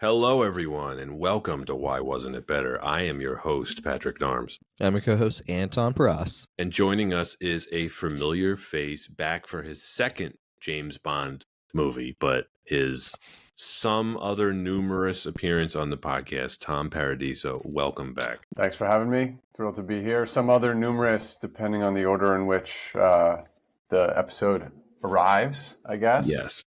Hello, everyone, and welcome to Why Wasn't It Better? I am your host, Patrick Darms. I'm your co-host, Tom Paradiso. And joining us is a familiar face back for his second James Bond movie, but his some other numerous appearance on the podcast, Tom Paradiso. Welcome back. Thanks for having me. Thrilled to be here. Some other numerous, depending on the order in which the episode arrives, I guess. Yes.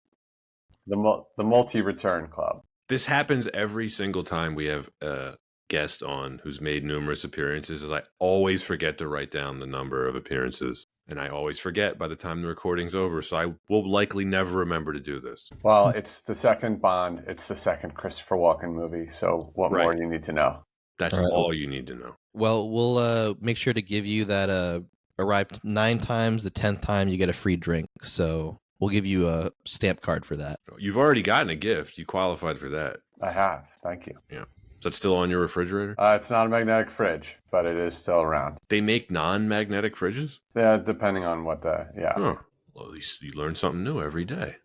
The multi-return club. This happens every single time we have a guest on who's made numerous appearances. I always forget to write down the number of appearances, and I always forget by the time the recording's over, so I will likely never remember to do this. Well, it's the second Bond. It's the second Christopher Walken movie, so what more do you need to know? That's all you need to know. Well, we'll make sure to give you that arrived 9 times, the 10th time you get a free drink, so we'll give you a stamp card for that. You've already gotten a gift. You qualified for that. I have. Thank you. Yeah. Is that still on your refrigerator? It's not a magnetic fridge, but it is still around. They make non-magnetic fridges? Yeah, depending on what Oh, well, at least you learn something new every day.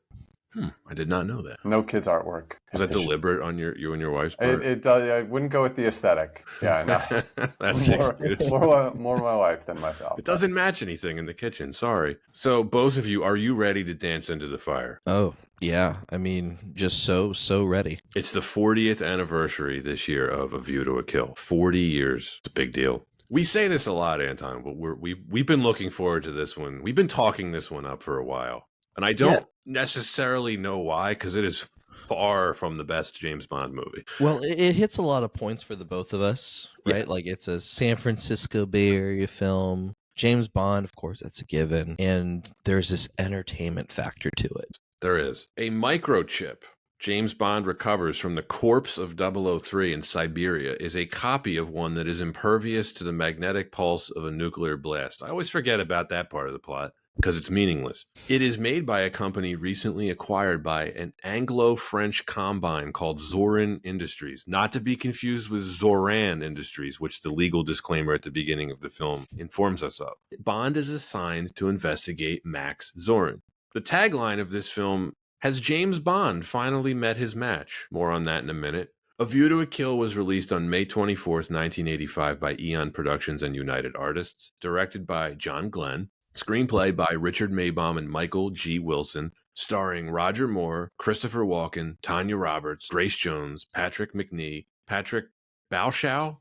I did not know that. No kids' artwork. Was that deliberate on you and your wife's part? It does. I wouldn't go with the aesthetic. Yeah, no. That's more my wife than myself. It doesn't match anything in the kitchen. Sorry. So both of you, are you ready to dance into the fire? Oh, yeah. I mean, just so ready. It's the 40th anniversary this year of A View to a Kill. 40 years. It's a big deal. We say this a lot, Anton, but we've been looking forward to this one. We've been talking this one up for a while. And I don't necessarily know why, because it is far from the best James Bond movie. Well, it hits a lot of points for the both of us, right? Yeah. Like, it's a San Francisco Bay Area film. James Bond, of course, that's a given. And there's this entertainment factor to it. There is. A microchip James Bond recovers from the corpse of 003 in Siberia is a copy of one that is impervious to the magnetic pulse of a nuclear blast. I always forget about that part of the plot, because it's meaningless. It is made by a company recently acquired by an Anglo-French combine called Zorin Industries, not to be confused with Zoran Industries, which the legal disclaimer at the beginning of the film informs us of. Bond is assigned to investigate Max Zorin. The tagline of this film has James Bond finally met his match. More on that in a minute. A View to a Kill was released on May 24th, 1985 by Eon Productions and United Artists, directed by John Glenn. Screenplay by Richard Maibaum and Michael G. Wilson, starring Roger Moore, Christopher Walken, Tanya Roberts, Grace Jones, Patrick McNee, Patrick Bauschow,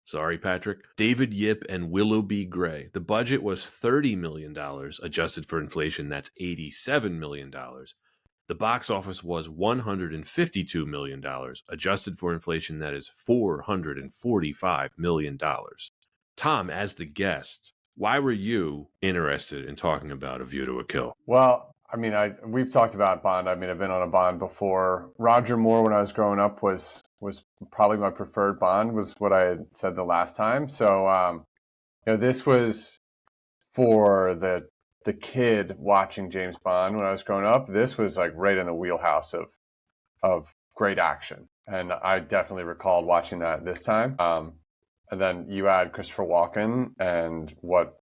sorry Patrick, David Yip, and Willoughby Gray. The budget was $30 million, adjusted for inflation, that's $87 million. The box office was $152 million, adjusted for inflation, that is $445 million. Tom, as the guest, why were you interested in talking about A View to a Kill? Well, I mean, we've talked about Bond. I mean, I've been on a Bond before. Roger Moore, when I was growing up, was probably my preferred Bond, was what I had said the last time. So, this was for the kid watching James Bond when I was growing up. This was like right in the wheelhouse of great action, and I definitely recalled watching that this time. And then you add Christopher Walken, and what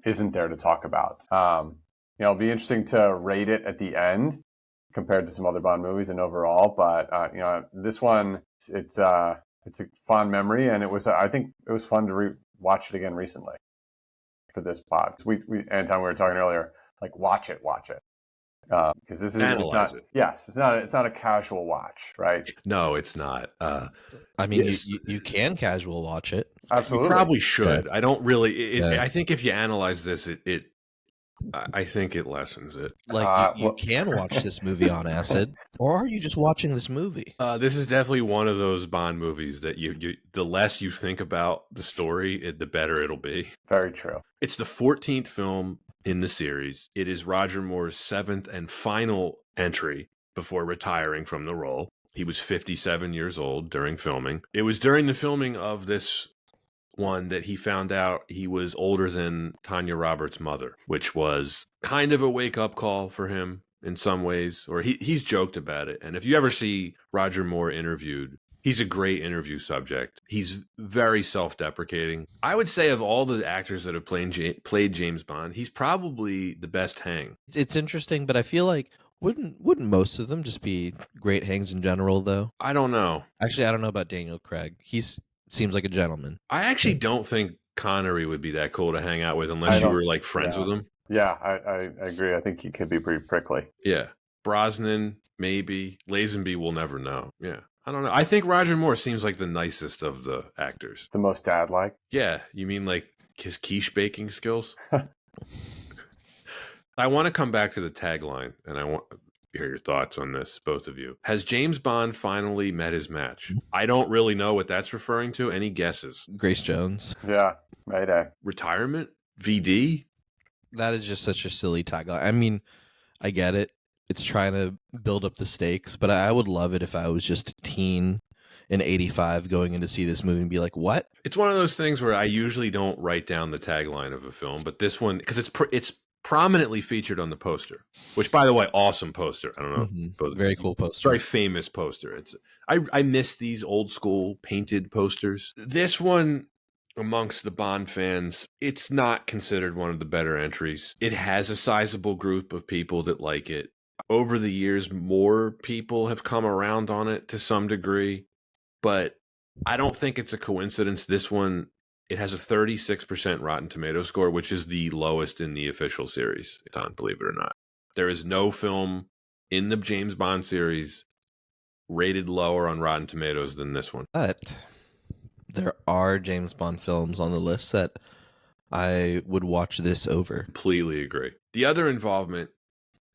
isn't there to talk about? It'll be interesting to rate it at the end compared to some other Bond movies and overall. But this one, it's a fond memory, and I think it was fun to watch it again recently for this pod. Anton, we were talking earlier, like watch it. Because this is analyze it. Yes, it's not a casual watch, right? No, it's not. I mean, yes. you can casual watch it. Absolutely, you probably should. Yeah. I don't really. I think if you analyze this, I think it lessens it. Like you can watch this movie on acid, or are you just watching this movie? This is definitely one of those Bond movies that the less you think about the story, the better it'll be. Very true. It's the 14th film in the series. It is Roger Moore's 7th and final entry before retiring from the role. He was 57 years old during filming. It was during the filming of this one that he found out he was older than Tanya Roberts' mother, which was kind of a wake-up call for him in some ways, or he's joked about it. And if you ever see Roger Moore interviewed, he's a great interview subject. He's very self-deprecating. I would say of all the actors that have played James Bond, he's probably the best hang. It's interesting, but I feel like Wouldn't most of them just be great hangs in general, though? I don't know. Actually, I don't know about Daniel Craig. Seems like a gentleman. I actually don't think Connery would be that cool to hang out with I unless you don't- were like friends yeah. with him. Yeah, I agree. I think he could be pretty prickly. Yeah. Brosnan, maybe. Lazenby, we'll never know. Yeah. I don't know. I think Roger Moore seems like the nicest of the actors. The most dad-like. Yeah. You mean like his quiche baking skills? I want to come back to the tagline, and I want to hear your thoughts on this, both of you. Has James Bond finally met his match? I don't really know what that's referring to. Any guesses? Grace Jones. Yeah, Mayday. Retirement? VD? That is just such a silly tagline. I mean, I get it. It's trying to build up the stakes, but I would love it if I was just a teen in 85 going in to see this movie and be like, what? It's one of those things where I usually don't write down the tagline of a film, but this one, because it's prominently featured on the poster, which, by the way, awesome poster. I don't know. Mm-hmm. Very cool poster. Very famous poster. I miss these old school painted posters. This one, amongst the Bond fans, it's not considered one of the better entries. It has a sizable group of people that like it. Over the years, more people have come around on it to some degree, but I don't think it's a coincidence. This one, it has a 36% Rotten Tomato score, which is the lowest in the official series, believe it or not. There is no film in the James Bond series rated lower on Rotten Tomatoes than this one. But there are James Bond films on the list that I would watch this over. Completely agree. The other involvement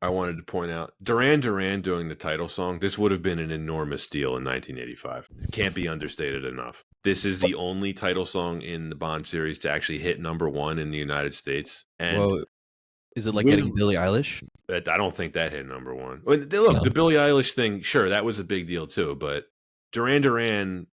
I wanted to point out, Duran Duran doing the title song, this would have been an enormous deal in 1985. It can't be understated enough. This is the only title song in the Bond series to actually hit #1 in the United States. And Whoa, is it like getting Billie Eilish? I don't think that hit #1. Look, the Billie Eilish thing, sure, that was a big deal too, but Duran Duran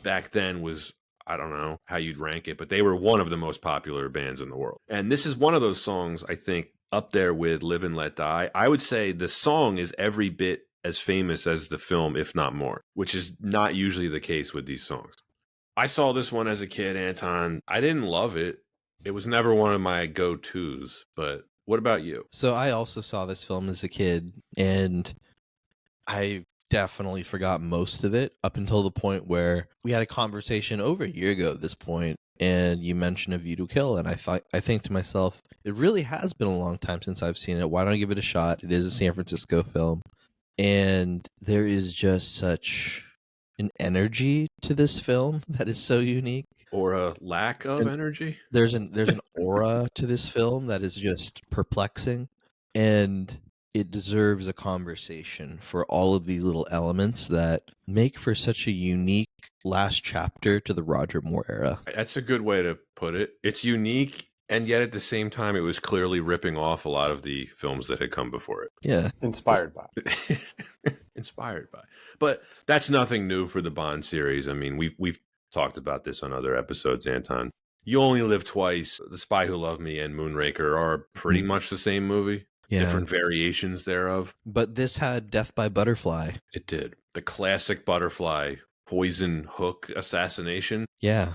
back then was, I don't know how you'd rank it, but they were one of the most popular bands in the world. And this is one of those songs, I think, up there with Live and Let Die. I would say the song is every bit as famous as the film, if not more, which is not usually the case with these songs. I saw this one as a kid, Anton. I didn't love it. It was never one of my go-tos, but what about you? So I also saw this film as a kid, and I definitely forgot most of it up until the point where we had a conversation over a year ago at this point, and you mentioned A View to Kill, and I think to myself, it really has been a long time since I've seen it. Why don't I give it a shot? It is a San Francisco film, and there is just such an energy to this film that is so unique. Or a lack of energy? There's an aura to this film that is just perplexing, and it deserves a conversation for all of these little elements that make for such a unique last chapter to the Roger Moore era. That's a good way to put it. It's unique, and yet at the same time, it was clearly ripping off a lot of the films that had come before it. Yeah. Inspired by. Inspired by. But that's nothing new for the Bond series. I mean, we've talked about this on other episodes, Anton. You Only Live Twice, The Spy Who Loved Me, and Moonraker are pretty much the same movie. Yeah. Different variations thereof. But this had Death by Butterfly. It did. The classic butterfly poison hook assassination. Yeah.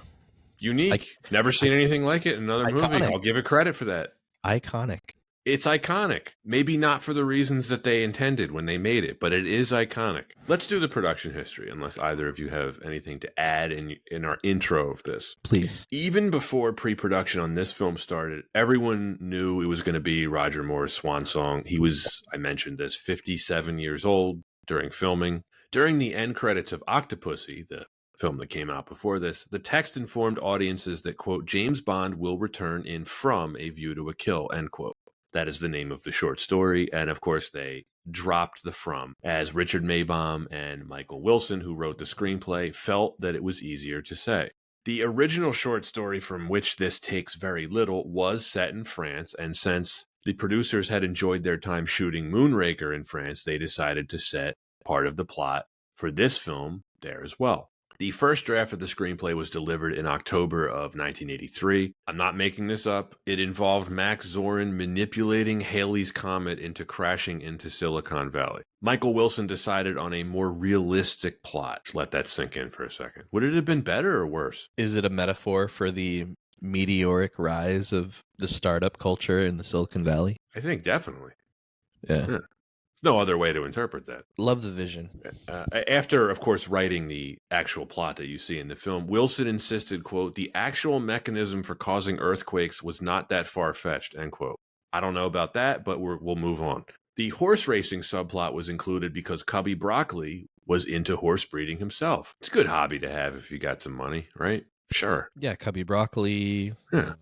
Unique. Never seen anything like it in another movie. I'll give it credit for that. Iconic. It's iconic. Maybe not for the reasons that they intended when they made it, but it is iconic. Let's do the production history, unless either of you have anything to add in our intro of this. Please. Even before pre-production on this film started, everyone knew it was going to be Roger Moore's swan song. He was, I mentioned this, 57 years old during filming. During the end credits of Octopussy, the film that came out before this, the text informed audiences that, quote, James Bond will return in From A View to a Kill, end quote. That is the name of the short story. And of course, they dropped the from, as Richard Maybaum and Michael Wilson, who wrote the screenplay, felt that it was easier to say. The original short story from which this takes very little was set in France, and since the producers had enjoyed their time shooting Moonraker in France, they decided to set part of the plot for this film there as well. The first draft of the screenplay was delivered in October of 1983. I'm not making this up. It involved Max Zorin manipulating Halley's Comet into crashing into Silicon Valley. Michael Wilson decided on a more realistic plot. Let that sink in for a second. Would it have been better or worse? Is it a metaphor for the meteoric rise of the startup culture in the Silicon Valley? I think definitely. Yeah. no other way to interpret that. Love the vision. After, of course, writing the actual plot that you see in the film, Wilson insisted, quote, the actual mechanism for causing earthquakes was not that far-fetched, end quote. I don't know about that, but we'll move on. The horse racing subplot was included because Cubby Broccoli was into horse breeding himself. It's a good hobby to have if you got some money, right? Sure. Yeah, Cubby Broccoli, Yeah.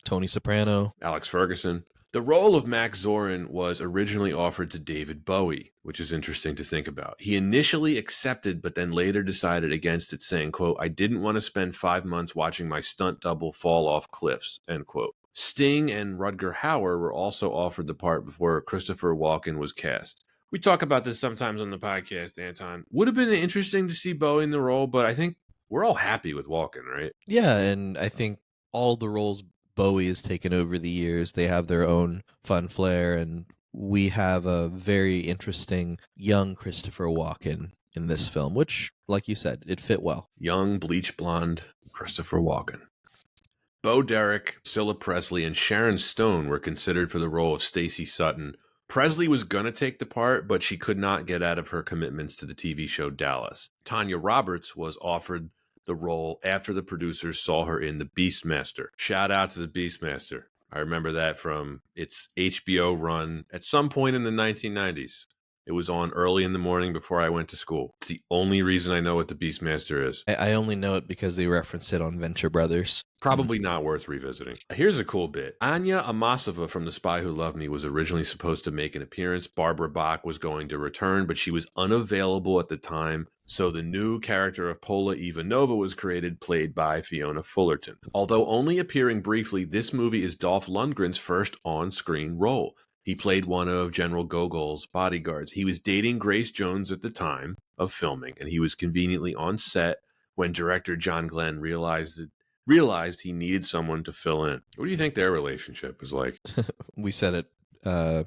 Tony Soprano. Alex Ferguson. The role of Max Zorin was originally offered to David Bowie, which is interesting to think about. He initially accepted, but then later decided against it, saying, quote, I didn't want to spend 5 months watching my stunt double fall off cliffs, end quote. Sting and Rutger Hauer were also offered the part before Christopher Walken was cast. We talk about this sometimes on the podcast, Anton. Would have been interesting to see Bowie in the role, but I think we're all happy with Walken, right? Yeah, and I think all the roles Bowie has taken over the years, they have their own fun flair, and we have a very interesting young Christopher Walken in this film, which, like you said, it fit well. Young, bleach blonde Christopher Walken. Bo Derek, Cilla Presley, and Sharon Stone were considered for the role of Stacey Sutton. Presley was going to take the part, but she could not get out of her commitments to the TV show Dallas. Tanya Roberts was offered the role after the producers saw her in The Beastmaster. Shout out to The Beastmaster. I remember that from its HBO run at some point in the 1990s. It was on early in the morning before I went to school. It's the only reason I know what The Beastmaster is. I only know it because they reference it on Venture Brothers. Probably not worth revisiting. Here's a cool bit. Anya Amasova from The Spy Who Loved Me was originally supposed to make an appearance. Barbara Bach was going to return, but she was unavailable at the time. So the new character of Paula Ivanova was created, played by Fiona Fullerton. Although only appearing briefly, this movie is Dolph Lundgren's first on-screen role. He played one of General Gogol's bodyguards. He was dating Grace Jones at the time of filming, and he was conveniently on set when director John Glenn realized he needed someone to fill in. What do you think their relationship was like? We said it on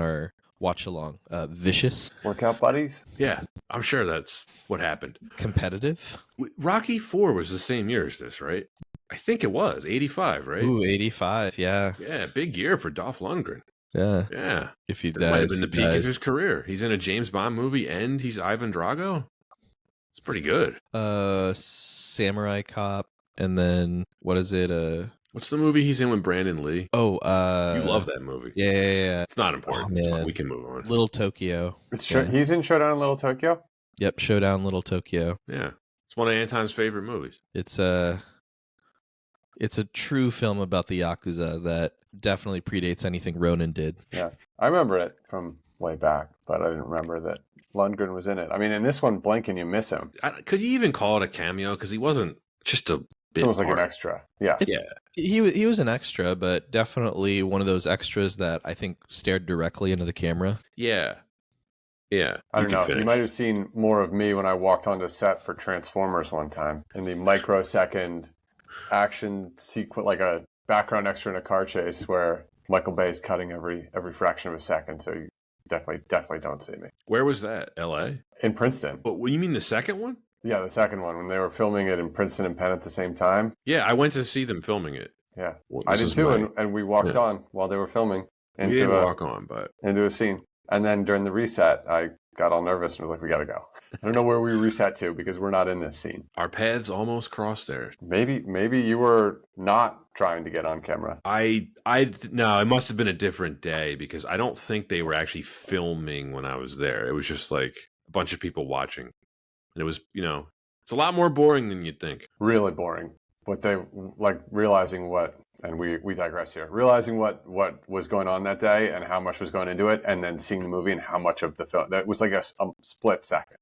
our watch along. Vicious, Workout buddies? Yeah, I'm sure that's what happened. competitive. Rocky IV was the same year as this, right? I think it was 85, right? Ooh, 85. Yeah, Yeah, big year for Dolph Lundgren. yeah. Yeah, If he it might have dies, been the he peak of dies. his career. He's in a James Bond movie, and he's Ivan Drago. It's pretty good. Samurai Cop, and then what is it? What's the movie he's in with Brandon Lee? You You love that movie. Yeah. It's not important. Oh, It's fine. man. We can move on. Little Tokyo. He's in Showdown in Little Tokyo? Yep, Showdown Little Tokyo. Yeah, it's one of Anton's favorite movies. It's a true film about the Yakuza that definitely predates anything Ronin did. Yeah. I remember it from way back, but I didn't remember that Lundgren was in it. I mean, in this one, blink and you miss him. Could you even call it a cameo? Because he wasn't just a It's bit almost like an part. extra. Yeah. Yeah, He was an extra, but definitely one of those extras that I think stared directly into the camera. yeah. I don't You can know. finish. You might have seen more of me when I walked onto set for Transformers one time in the microsecond action sequence, like a background extra in a car chase where Michael Bay is cutting every fraction of a second. So you definitely don't see me. Where was that? L.A. In Princeton. But you mean the second one? Yeah, the second one when they were filming it in Princeton and Penn at the same time. Yeah, I went to see them filming it. Yeah, Well, I this did is too, my- and we walked yeah. on while they were filming We into didn't a, walk on, but into a scene. And then during the reset, I got all nervous and was like, "We gotta go." I don't know where we reset to because we're not in this scene. our paths almost crossed there. Maybe you were not trying to get on camera. No, it must have been a different day because I don't think they were actually filming when I was there. It was just like a bunch of people watching. And it was, it's a lot more boring than you'd think. Really boring. But they like realizing what, and we digress here. Realizing what was going on that day and how much was going into it, and then seeing the movie and how much of the film that was like a split second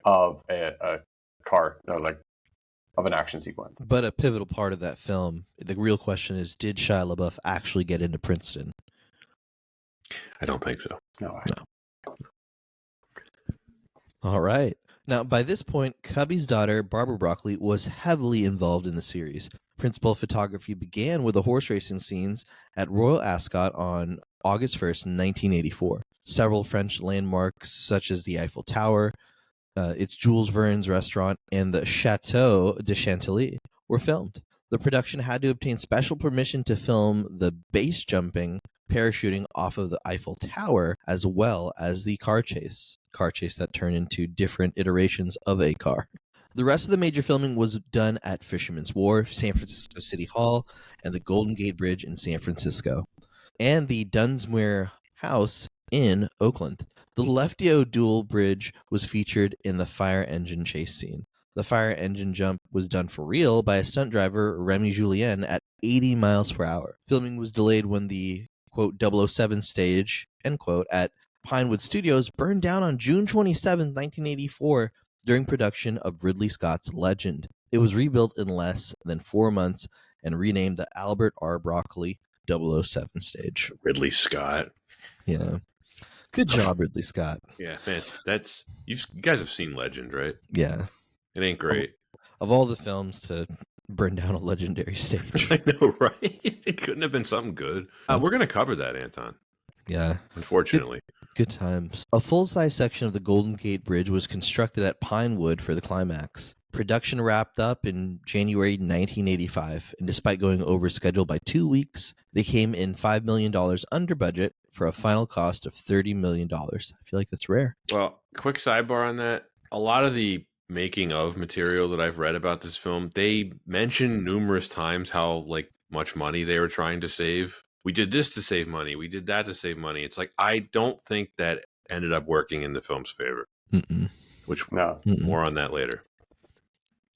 of a car, of an action sequence. But a pivotal part of that film, the real question is, did Shia LaBeouf actually get into Princeton? I don't think so. No. All right. Now, by this point, Cubby's daughter, Barbara Broccoli, was heavily involved in the series. Principal photography began with the horse racing scenes at Royal Ascot on August 1st, 1984. Several French landmarks, such as the Eiffel Tower, its Jules Verne's restaurant, and the Chateau de Chantilly, were filmed. The production had to obtain special permission to film the base jumping parachuting off of the Eiffel Tower, as well as the car chase that turned into different iterations of a car. The rest of the major filming was done at Fisherman's Wharf, San Francisco City Hall, and the Golden Gate Bridge in San Francisco, and the Dunsmuir House in Oakland. The Leftio Dual Bridge was featured in the fire engine chase scene. The fire engine jump was done for real by a stunt driver, Remy Julien, at 80 miles per hour. Filming was delayed when the, quote, 007 stage, end quote, at Pinewood Studios burned down on June 27, 1984, during production of Ridley Scott's Legend. It was rebuilt in less than 4 months and renamed the Albert R. Broccoli 007 stage. Ridley Scott. Yeah. Good job, Ridley Scott. Yeah, man, you guys have seen Legend, right? Yeah. It ain't great. Of all the films to burn down a legendary stage. I know, right? It couldn't have been something good. We're going to cover that, Anton. Yeah. Unfortunately. Good times. A full-size section of the Golden Gate Bridge was constructed at Pinewood for the climax. Production wrapped up in January 1985, and despite going over schedule by 2 weeks, they came in $5 million under budget for a final cost of $30 million. I feel like that's rare. Well, quick sidebar on that. A lot of the making of material that I've read about this film, they mention numerous times how much money they were trying to save. We did this to save money. We did that to save money. It's like, I don't think that ended up working in the film's favor. Which, more on that later.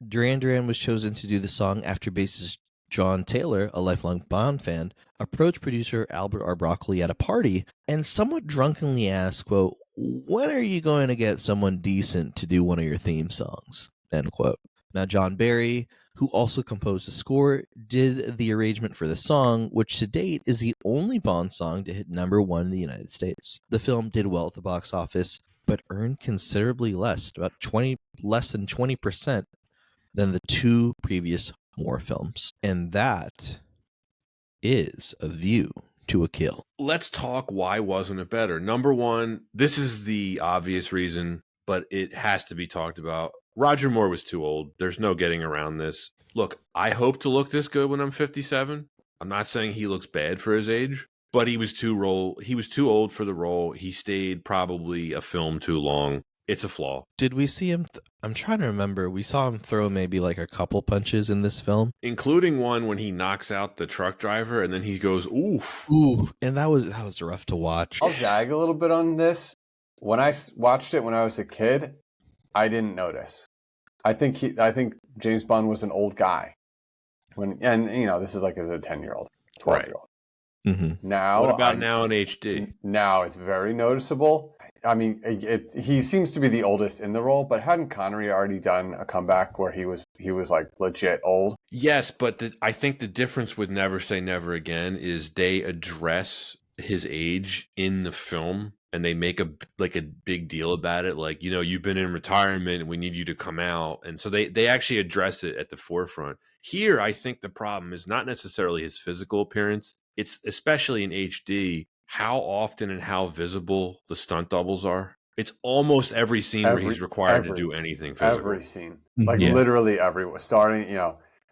Duran Duran was chosen to do the song after bassist John Taylor, a lifelong Bond fan, approached producer Albert R. Broccoli at a party and somewhat drunkenly asked, quote, "When are you going to get someone decent to do one of your theme songs?" End quote. Now, John Barry, who also composed the score, did the arrangement for the song, which to date is the only Bond song to hit #1 in the United States. The film did well at the box office, but earned considerably less, less than 20% than the two previous Moore films. And that is A View to a Kill. Let's talk why wasn't it better. Number one, this is the obvious reason, but it has to be talked about. Roger Moore was too old. There's no getting around this. Look, I hope to look this good when I'm 57. I'm not saying he looks bad for his age, but he was too old for the role. He stayed probably a film too long. It's a flaw. Did we see him? I'm trying to remember. We saw him throw maybe a couple punches in this film, including one when he knocks out the truck driver, and then he goes, "Oof, oof!" And that was rough to watch. I'll zag a little bit on this. When I watched it when I was a kid, I didn't notice. I think James Bond was an old guy this is as a 10-year-old, 12-year-old. Right. Mm-hmm. Now, what about now in HD? Now it's very noticeable. I mean, he seems to be the oldest in the role, but hadn't Connery already done a comeback where he was legit old? Yes, but I think the difference with Never Say Never Again is they address his age in the film, and they make a big deal about it. You've been in retirement, and we need you to come out. And so they actually address it at the forefront. Here, I think the problem is not necessarily his physical appearance. It's especially in HD, how often and how visible the stunt doubles are. It's almost every scene where he's required to do anything physical. Every scene. Literally everywhere. Starting,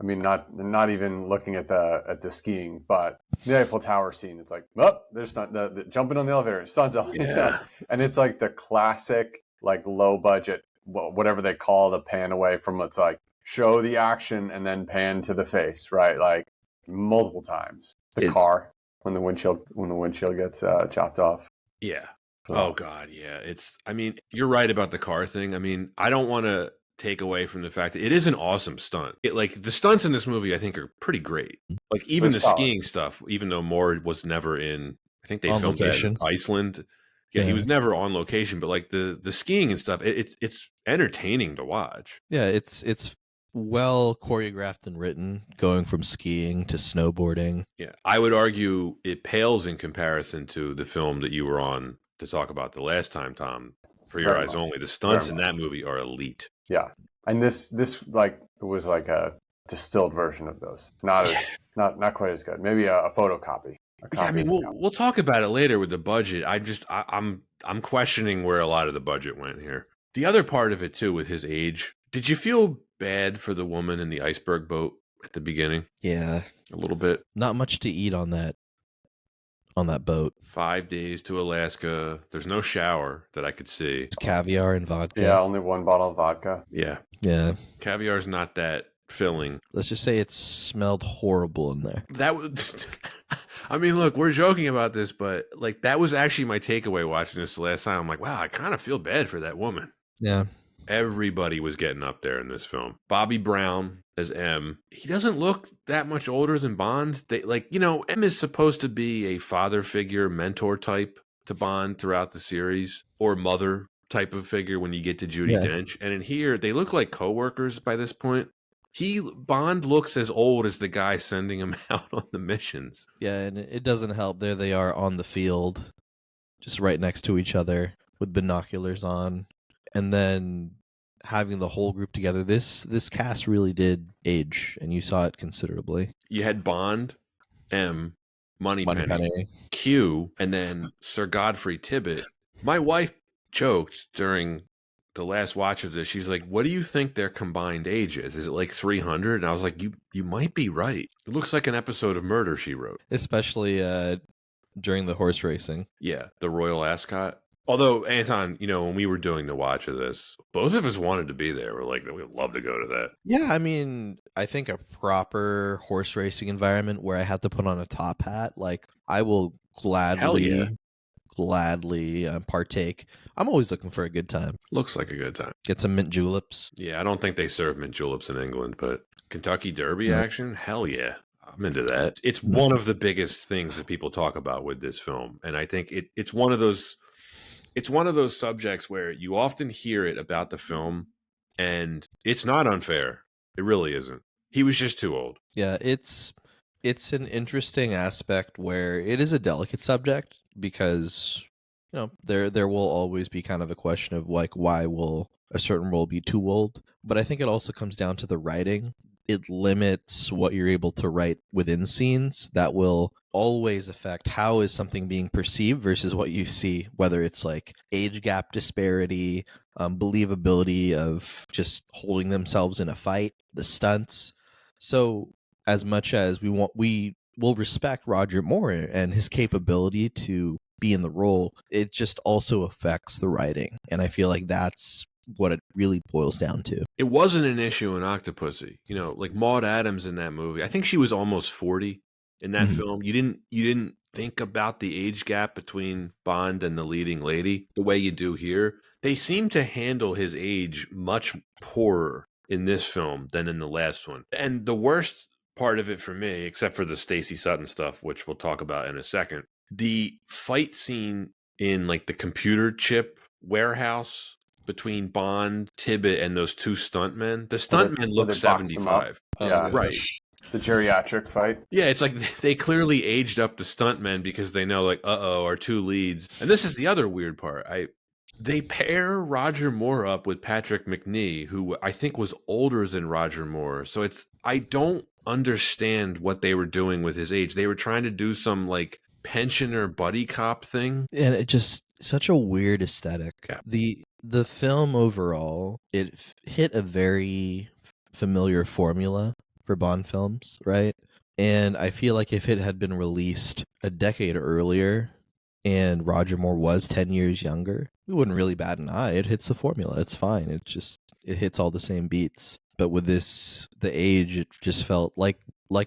not even looking at the skiing, but the Eiffel Tower scene. It's there's the jumping on the elevator, stunt double. Yeah. And it's the classic, low budget, whatever they call the pan away from, it's show the action and then pan to the face, right? Multiple times. The car. When the windshield gets chopped off. Yeah. Oh God. Yeah. You're right about the car thing. I don't want to take away from the fact that it is an awesome stunt. The stunts in this movie, I think, are pretty great. Even the skiing stuff, even though Moore was never in, I think they filmed that in Iceland. Yeah, he was never on location, but the skiing and stuff, it's entertaining to watch. Yeah, it's well choreographed and written, going from skiing to snowboarding. Yeah, I would argue it pales in comparison to the film that you were on to talk about the last time, Tom. For Your Eyes Only, the stunts in that movie are elite. Yeah, and this was a distilled version of those. Not quite as good. Maybe a photocopy. We'll talk about it later with the budget. I'm questioning where a lot of the budget went here. The other part of it too, with his age, did you feel bad for the woman in the iceberg boat at the beginning? Yeah, a little bit. Not much to eat on that on that boat. 5 days to Alaska. There's no shower that I could see. It's caviar and vodka. Yeah, only one bottle of vodka. Yeah. Yeah. Caviar's not that filling. Let's just say it smelled horrible in there. That was I mean, look, we're joking about this, but like that was actually my takeaway watching this the last time. I'm like, wow, I kind of feel bad for that woman. Yeah. Everybody was getting up there in this film. Bobby Brown as M. He doesn't look that much older than Bond. They M is supposed to be a father figure, mentor type to Bond throughout the series, or mother type of figure when you get to Judi Dench. And in here, they look like coworkers by this point. Bond looks as old as the guy sending him out on the missions. Yeah, and it doesn't help. There they are on the field, just right next to each other with binoculars on. And then having the whole group together, this cast really did age, and you saw it considerably. You had Bond, M, Moneypenny, Q, and then Sir Godfrey Tibbett. My wife joked during the last watch of this. She's like, "What do you think their combined age is? Is it like 300?" And I was like, "You might be right. It looks like an episode of Murder, She Wrote." Especially during the horse racing. Yeah, the Royal Ascot. Although, Anton, when we were doing the watch of this, both of us wanted to be there. We're like, we'd love to go to that. Yeah, I mean, I think a proper horse racing environment where I have to put on a top hat, like, I will gladly partake. I'm always looking for a good time. Looks like a good time. Get some mint juleps. Yeah, I don't think they serve mint juleps in England, but Kentucky Derby action? Hell yeah. I'm into that. It's one of the biggest things that people talk about with this film. And I think it's one of those subjects where you often hear it about the film, and it's not unfair. It really isn't. He was just too old. Yeah, it's an interesting aspect where it is a delicate subject because there will always be kind of a question of like, why will a certain role be too old? But I think it also comes down to the writing. It limits what you're able to write within scenes. That will always affect how is something being perceived versus what you see, whether it's like age gap disparity, believability of just holding themselves in a fight, the stunts. So as much as we will respect Roger Moore and his capability to be in the role, it just also affects the writing. And I feel like that's what it really boils down to. It wasn't an issue in Octopussy. Like Maud Adams in that movie. I think she was almost 40 in that film. You didn't think about the age gap between Bond and the leading lady the way you do here. They seem to handle his age much poorer in this film than in the last one. And the worst part of it for me, except for the Stacey Sutton stuff, which we'll talk about in a second, the fight scene in like the computer chip warehouse between Bond, Tibbett, and those two stuntmen. The stuntmen look 75. Yeah, right. The geriatric fight. Yeah, it's like they clearly aged up the stuntmen because they know, like, our two leads. And this is the other weird part. They pair Roger Moore up with Patrick Macnee, who I think was older than Roger Moore. So I don't understand what they were doing with his age. They were trying to do some like pensioner buddy cop thing. And it just such a weird aesthetic. Yeah. The film overall, it hit a very familiar formula for Bond films, right? And I feel like if it had been released a decade earlier and Roger Moore was 10 years younger, we wouldn't really bat an eye. It hits the formula. It's fine. It hits all the same beats. But with the age, it just felt like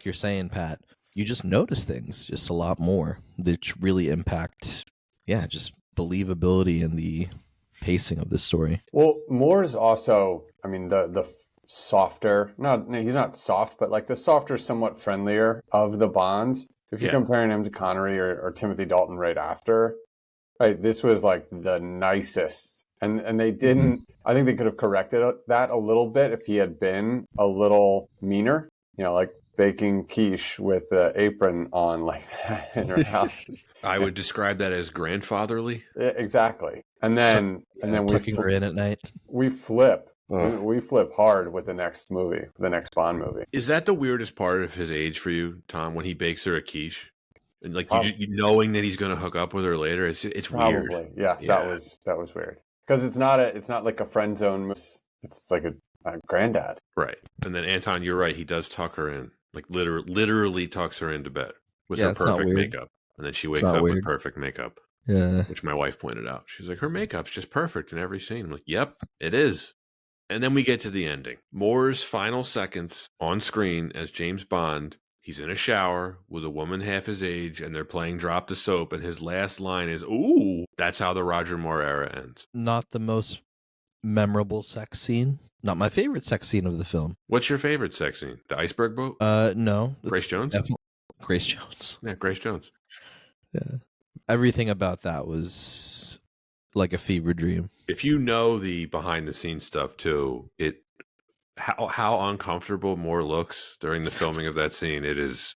you're saying, Pat, you just notice things just a lot more that really impact, just believability and the pacing of this story. Well, Moore's also, I mean, the softer, he's not soft, but like the softer, somewhat friendlier of the Bonds. If you're comparing him to Connery or Timothy Dalton right after, right, this was like the nicest. And they didn't, I think they could have corrected that a little bit if he had been a little meaner, like baking quiche with the apron on like that in her house. I would describe that as grandfatherly. Exactly. And then tucking her in at night. We flip. We flip hard with the next movie, the next Bond movie. Is that the weirdest part of his age for you, Tom, when he bakes her a quiche? And like you knowing that he's going to hook up with her later, it's probably weird. Yes, yeah. That was weird because it's not like a friend zone. It's like a granddad, right? And then Anton, you're right. He does tuck her in, like literally tucks her into bed with her perfect makeup. And then she It's wakes not up with weird. perfect makeup, Yeah. which my wife pointed out. She's like, her makeup's just perfect in every scene. I'm like, yep, it is. And then we get to the ending. Moore's final seconds on screen as James Bond. He's in a shower with a woman half his age, and they're playing Drop the Soap, and his last line is, ooh, that's how the Roger Moore era ends. Not the most memorable sex scene. Not my favorite sex scene of the film. What's your favorite sex scene? The iceberg boat? No. Grace Jones? Grace Jones. Yeah, Grace Jones. Yeah. Everything about that was like a fever dream. If you know the behind the scenes stuff too, how uncomfortable Moore looks during the filming of that scene, it is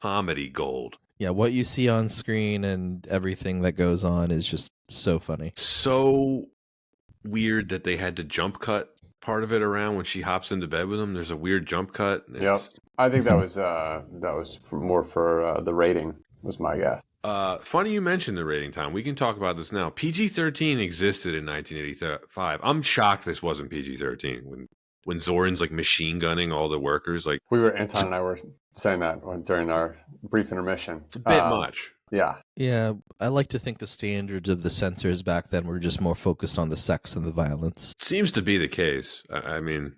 comedy gold. Yeah, what you see on screen and everything that goes on is just so funny. So weird that they had to jump cut part of it around when she hops into bed with him. There's a weird jump cut. Yep. I think that was more for the rating, was my guess. Funny you mentioned the rating, Tom. We can talk about this now. PG-13 existed in 1985. I'm shocked this wasn't PG-13 when Zoran's like machine gunning all the workers. Like Anton and I were saying that during our brief intermission. It's a bit much. Yeah. Yeah, I like to think the standards of the censors back then were just more focused on the sex and the violence. Seems to be the case. I mean,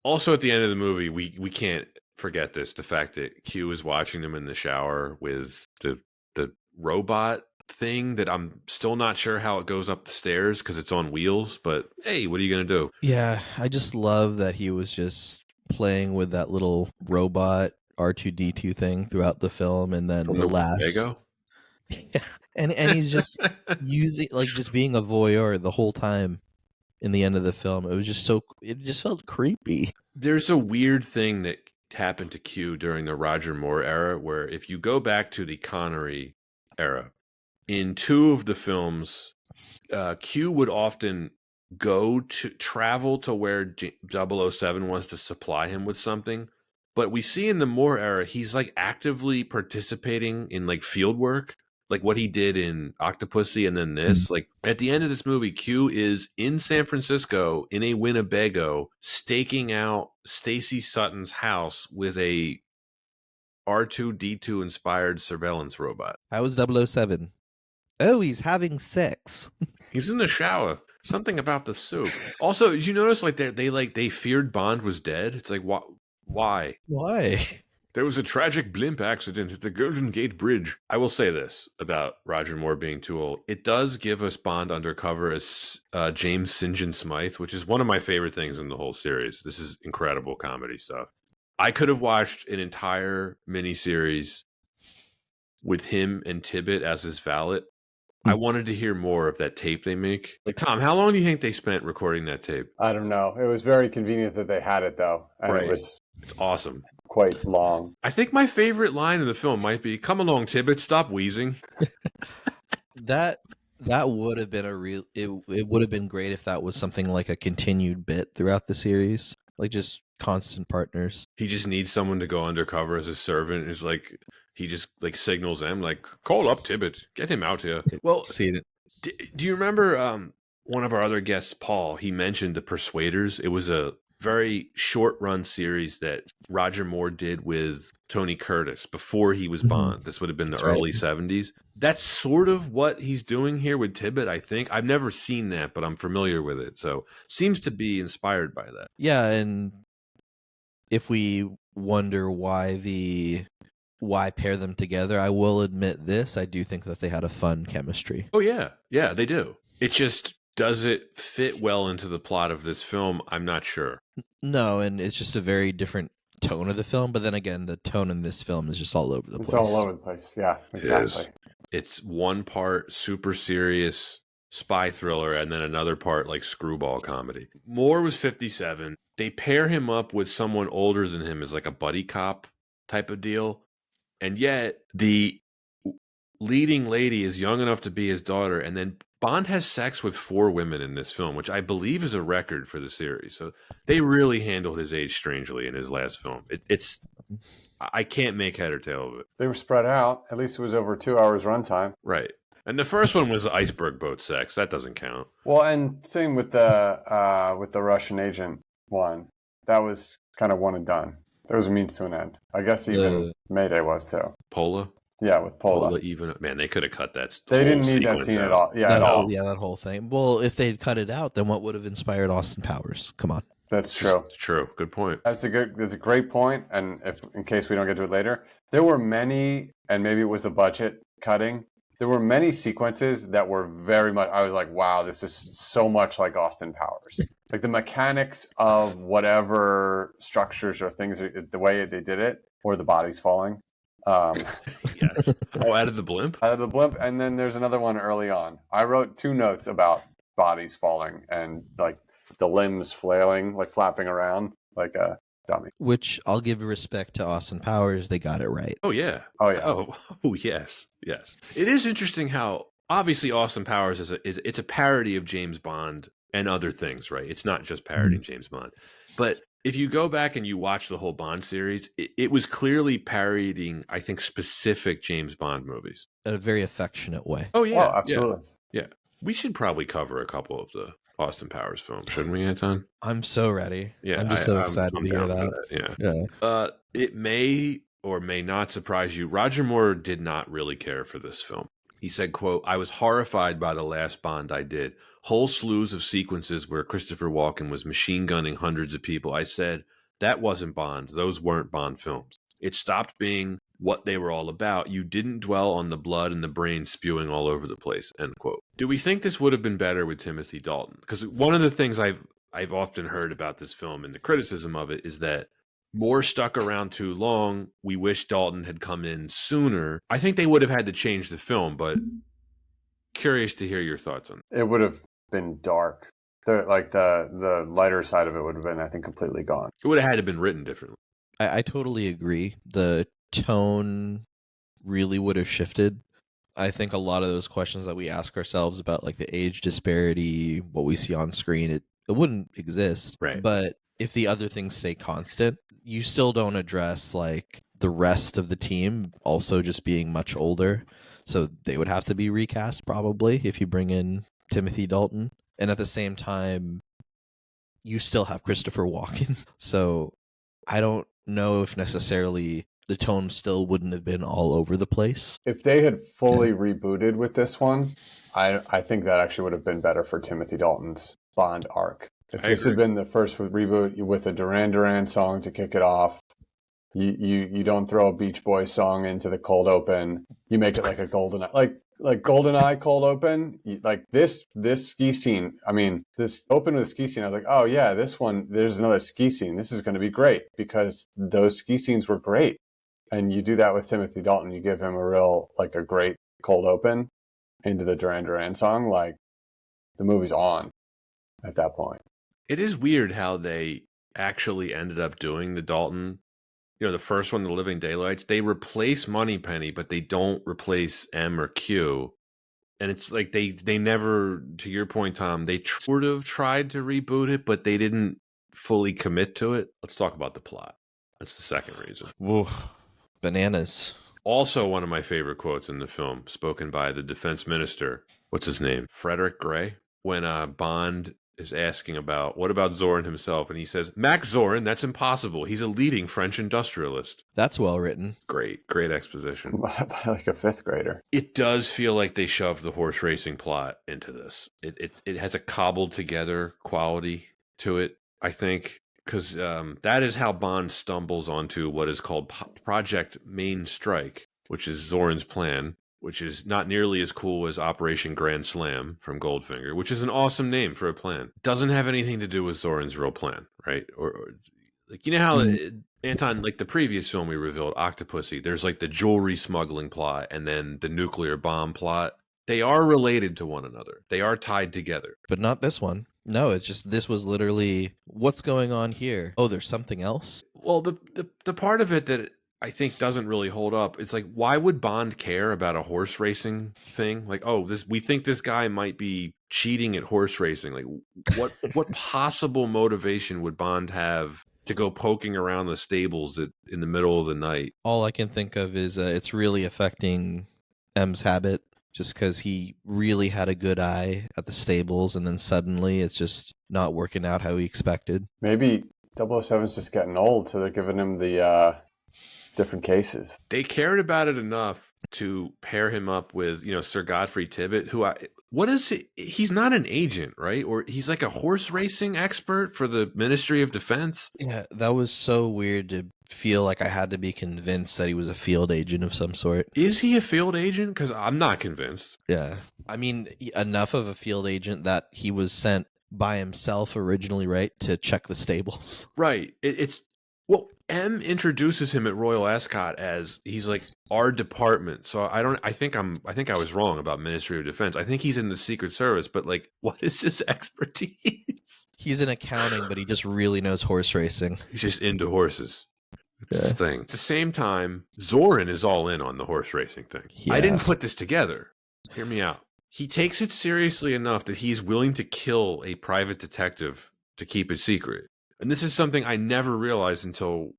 also at the end of the movie, we can't forget this, the fact that Q is watching them in the shower with the robot thing that I'm still not sure how it goes up the stairs because it's on wheels, but hey, what are you going to do? Yeah, I just love that he was just playing with that little robot R2-D2 thing throughout the film, and then From the last Lego? Yeah. And he's just using, like, just being a voyeur the whole time in the end of the film. It was just it just felt creepy. There's a weird thing that happened to Q during the Roger Moore era where if you go back to the Connery era, in two of the films, Q would often travel to where 007 wants to supply him with something. But we see in the Moore era, he's like actively participating in like field work, like what he did in Octopussy and then this. Like at the end of this movie, Q is in San Francisco in a Winnebago staking out Stacy Sutton's house with a R2-D2 inspired surveillance robot. I was 007. Oh, he's having sex. He's in the shower. Something about the soup. Also, did you notice like they feared Bond was dead? It's like why? Why? There was a tragic blimp accident at the Golden Gate Bridge. I will say this about Roger Moore being too old. It does give us Bond undercover as James St. John Smythe, which is one of my favorite things in the whole series. This is incredible comedy stuff. I could have watched an entire miniseries with him and Tibbet as his valet. I wanted to hear more of that tape they make. Like, Tom, how long do you think they spent recording that tape? I don't know. It was very convenient that they had it, though. And Right. It's awesome. Quite long. I think my favorite line in the film might be, "Come along, Tibbet, stop wheezing." That would have been it would have been great if that was something like a continued bit throughout the series. Like just constant partners. He just needs someone to go undercover as a servant. It's like he just like signals them like, "Call up Tibbet, get him out here." Well, see it. Do you remember one of our other guests, Paul? He mentioned The Persuaders. It was a very short run series that Roger Moore did with Tony Curtis before he was Bond. This would have been the early 70s. That's sort of what he's doing here with Tibbet, I think. I've never seen that, but I'm familiar with it. So seems to be inspired by that. Yeah, and if we wonder why pair them together, I will admit this. I do think that they had a fun chemistry. Oh, yeah. Yeah, they do. It just, does it fit well into the plot of this film? I'm not sure. No, and it's just a very different tone of the film. But then again, the tone in this film is just all over the place. It's all over the place. Yeah, exactly. It's one part super serious spy thriller and then another part like screwball comedy. Moore was 57. They pair him up with someone older than him as like a buddy cop type of deal. And yet the leading lady is young enough to be his daughter. And then Bond has sex with 4 women in this film, which I believe is a record for the series. So they really handled his age strangely in his last film. I can't make head or tail of it. They were spread out. At least it was over 2 hours runtime. Right. And the first one was iceberg boat sex. That doesn't count. Well, and same with the Russian agent one. That was kind of one and done. There was a means to an end. I guess even Mayday was too. Pola? Yeah, with Pola. Pola even, man, they could have cut that. They whole didn't need that sequence scene out. at all. Yeah, that at all. whole, yeah, that whole thing. Well, if they'd cut it out, then what would have inspired Austin Powers? Come on. That's true. It's true. Good point. That's a great point. And if in case we don't get to it later, there were many, and maybe it was the budget cutting. There were many sequences that were very much. I was like, wow, this is so much like Austin Powers. Like the mechanics of whatever structures or things, the way they did it, or the bodies falling. Yes. Oh, out of the blimp? Out of the blimp. And then there's another one early on. I wrote 2 notes about bodies falling and like the limbs flailing, like flapping around like a dummy. Which I'll give respect to Austin Powers. They got it right. Oh, yeah. Oh, yeah. Oh, yes. Yes. It is interesting how obviously Austin Powers it's a parody of James Bond and other things, right? It's not just parodying James Bond. But if you go back and you watch the whole Bond series, it was clearly parodying, I think, specific James Bond movies. In a very affectionate way. Oh, yeah. Oh, absolutely. Yeah. We should probably cover a couple of the Austin Powers films, shouldn't we, Anton? I'm so ready. Yeah. I'm just so excited to hear that. Yeah. It may or may not surprise you. Roger Moore did not really care for this film. He said, quote, "I was horrified by the last Bond I did. Whole slews of sequences where Christopher Walken was machine gunning hundreds of people. I said, that wasn't Bond. Those weren't Bond films. It stopped being what they were all about. You didn't dwell on the blood and the brain spewing all over the place," end quote. Do we think this would have been better with Timothy Dalton? Because one of the things I've often heard about this film and the criticism of it is that Moore stuck around too long. We wish Dalton had come in sooner. I think they would have had to change the film, but curious to hear your thoughts on it. It would have been dark. The lighter side of it would have been, I think, completely gone. It would have had to been written differently. I totally agree. The tone really would have shifted. I think a lot of those questions that we ask ourselves about like the age disparity, what we see on screen, it wouldn't exist. Right. But if the other things stay constant, you still don't address like the rest of the team also just being much older. So they would have to be recast probably if you bring in Timothy Dalton. And at the same time, you still have Christopher Walken. So I don't know if necessarily the tone still wouldn't have been all over the place. If they had fully rebooted with this one, I think that actually would have been better for Timothy Dalton's Bond arc. If this had been the first reboot with a Duran Duran song to kick it off, you don't throw a Beach Boys song into the cold open. You make it like a GoldenEye, like GoldenEye cold open. Like this ski scene. I mean, this open with a ski scene. I was like, oh yeah, this one. There's another ski scene. This is going to be great because those ski scenes were great. And you do that with Timothy Dalton. You give him a great cold open into the Duran Duran song. Like the movie's on at that point. It is weird how they actually ended up doing the Dalton. You know, the first one, The Living Daylights, they replace Moneypenny, but they don't replace M or Q. And it's like they never, to your point, Tom, they sort of tried to reboot it, but they didn't fully commit to it. Let's talk about the plot. That's the second reason. Whoa. Bananas. Also, one of my favorite quotes in the film, spoken by the defense minister. What's his name? Frederick Gray. When Bond is asking about, what about Zorin himself? And he says, Max Zorin, that's impossible. He's a leading French industrialist. That's well written. Great exposition. By like a 5th grader. It does feel like they shoved the horse racing plot into this. It has a cobbled together quality to it, I think. Because that is how Bond stumbles onto what is called Project Main Strike, which is Zorin's plan, which is not nearly as cool as Operation Grand Slam from Goldfinger, which is an awesome name for a plan. Doesn't have anything to do with Zorin's real plan, right? Or like, you know how, Anton, like the previous film we revealed, Octopussy, there's like the jewelry smuggling plot and then the nuclear bomb plot. They are related to one another. They are tied together. But not this one. No, it's just this was literally what's going on here. Oh, there's something else? Well, the part of it that I think doesn't really hold up, it's like, why would Bond care about a horse racing thing? Like, oh, we think this guy might be cheating at horse racing. Like, what possible motivation would Bond have to go poking around the stables in the middle of the night? All I can think of is it's really affecting M's habit. Just because he really had a good eye at the stables, and then suddenly it's just not working out how he expected. Maybe 007's just getting old, so they're giving him the different cases. They cared about it enough to pair him up with, Sir Godfrey Tibbett, what is he? He's not an agent, right? Or he's like a horse racing expert for the Ministry of Defense. Yeah, that was so weird to feel like I had to be convinced that he was a field agent of some sort. Is he a field agent? Because I'm not convinced. Yeah. I mean, enough of a field agent that he was sent by himself originally, right, to check the stables. Right. M introduces him at Royal Ascot as he's like our department. So I think I was wrong about Ministry of Defense. I think he's in the Secret Service, but like, what is his expertise? He's in accounting, but he just really knows horse racing. He's just into horses. It's his thing. At the same time, Zorin is all in on the horse racing thing. Yeah. I didn't put this together. Hear me out. He takes it seriously enough that he's willing to kill a private detective to keep it secret. And this is something I never realized until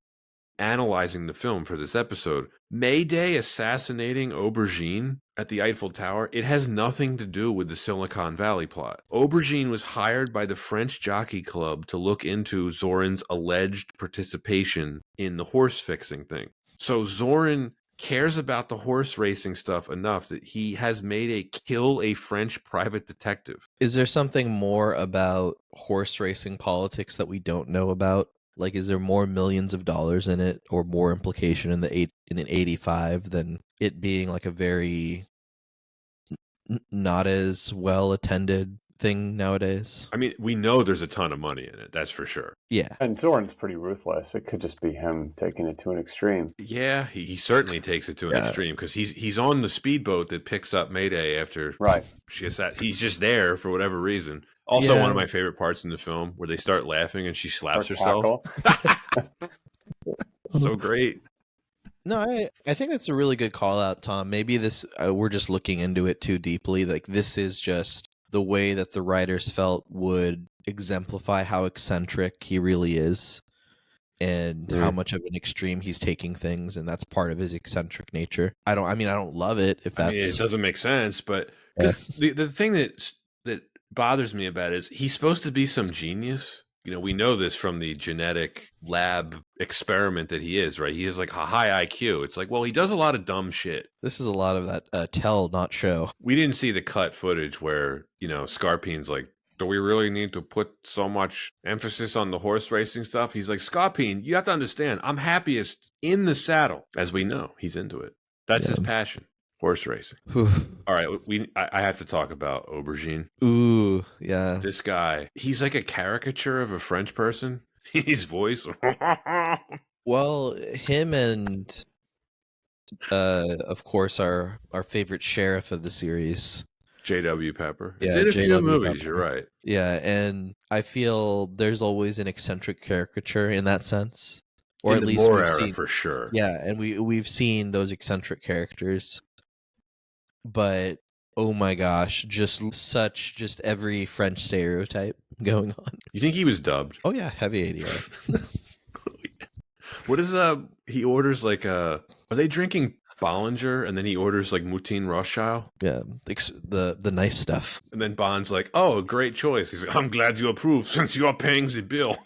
analyzing the film for this episode. Mayday assassinating Aubergine at the Eiffel Tower, it has nothing to do with the Silicon Valley plot. Aubergine was hired by the French Jockey Club to look into Zorin's alleged participation in the horse fixing thing. So Zorin cares about the horse racing stuff enough that he has made kill a French private detective. Is there something more about horse racing politics that we don't know about? Like, is there more millions of dollars in it, or more implication in an 85 than it being like a very not as well attended thing nowadays? I mean, we know there's a ton of money in it, that's for sure. Yeah. And Zorin's pretty ruthless. It could just be him taking it to an extreme. Yeah, he certainly takes it to an extreme, because he's on the speedboat that picks up Mayday after she gets that. He's just there for whatever reason. Also, one of my favorite parts in the film where they start laughing and she slaps herself. So great. No, I think that's a really good call out, Tom. Maybe this we're just looking into it too deeply. Like, this is just the way that the writers felt would exemplify how eccentric he really is, and how much of an extreme he's taking things, and that's part of his eccentric nature. I don't love it if that's. It doesn't make sense, but the thing that bothers me about it is he's supposed to be some genius. We know this from the genetic lab experiment that he is, right? He has like a high IQ. It's like, well, he does a lot of dumb shit. This is a lot of that tell, not show. We didn't see the cut footage where, Scarpine's like, do we really need to put so much emphasis on the horse racing stuff? He's like, Scarpine, you have to understand, I'm happiest in the saddle. As we know, he's into it. That's his passion. Horse racing. All right, I have to talk about Aubergine. Ooh, yeah. This guy, he's like a caricature of a French person. His voice. Well, him and, of course, our favorite sheriff of the series, J.W. Pepper. Yeah, it's in a few movies, Pepper. You're right. Yeah, and I feel there's always an eccentric caricature in that sense. Or in at the least Moore we've era, seen, for sure. Yeah, and we've seen those eccentric characters. But oh my gosh, just every French stereotype going on. You think he was dubbed? Oh yeah, heavy ADR. What is he orders like are they drinking Bollinger and then he orders like Moutine Rothschild? Yeah, the nice stuff. And then Bond's like, "Oh, great choice." He's like, "I'm glad you approve since you are paying the bill."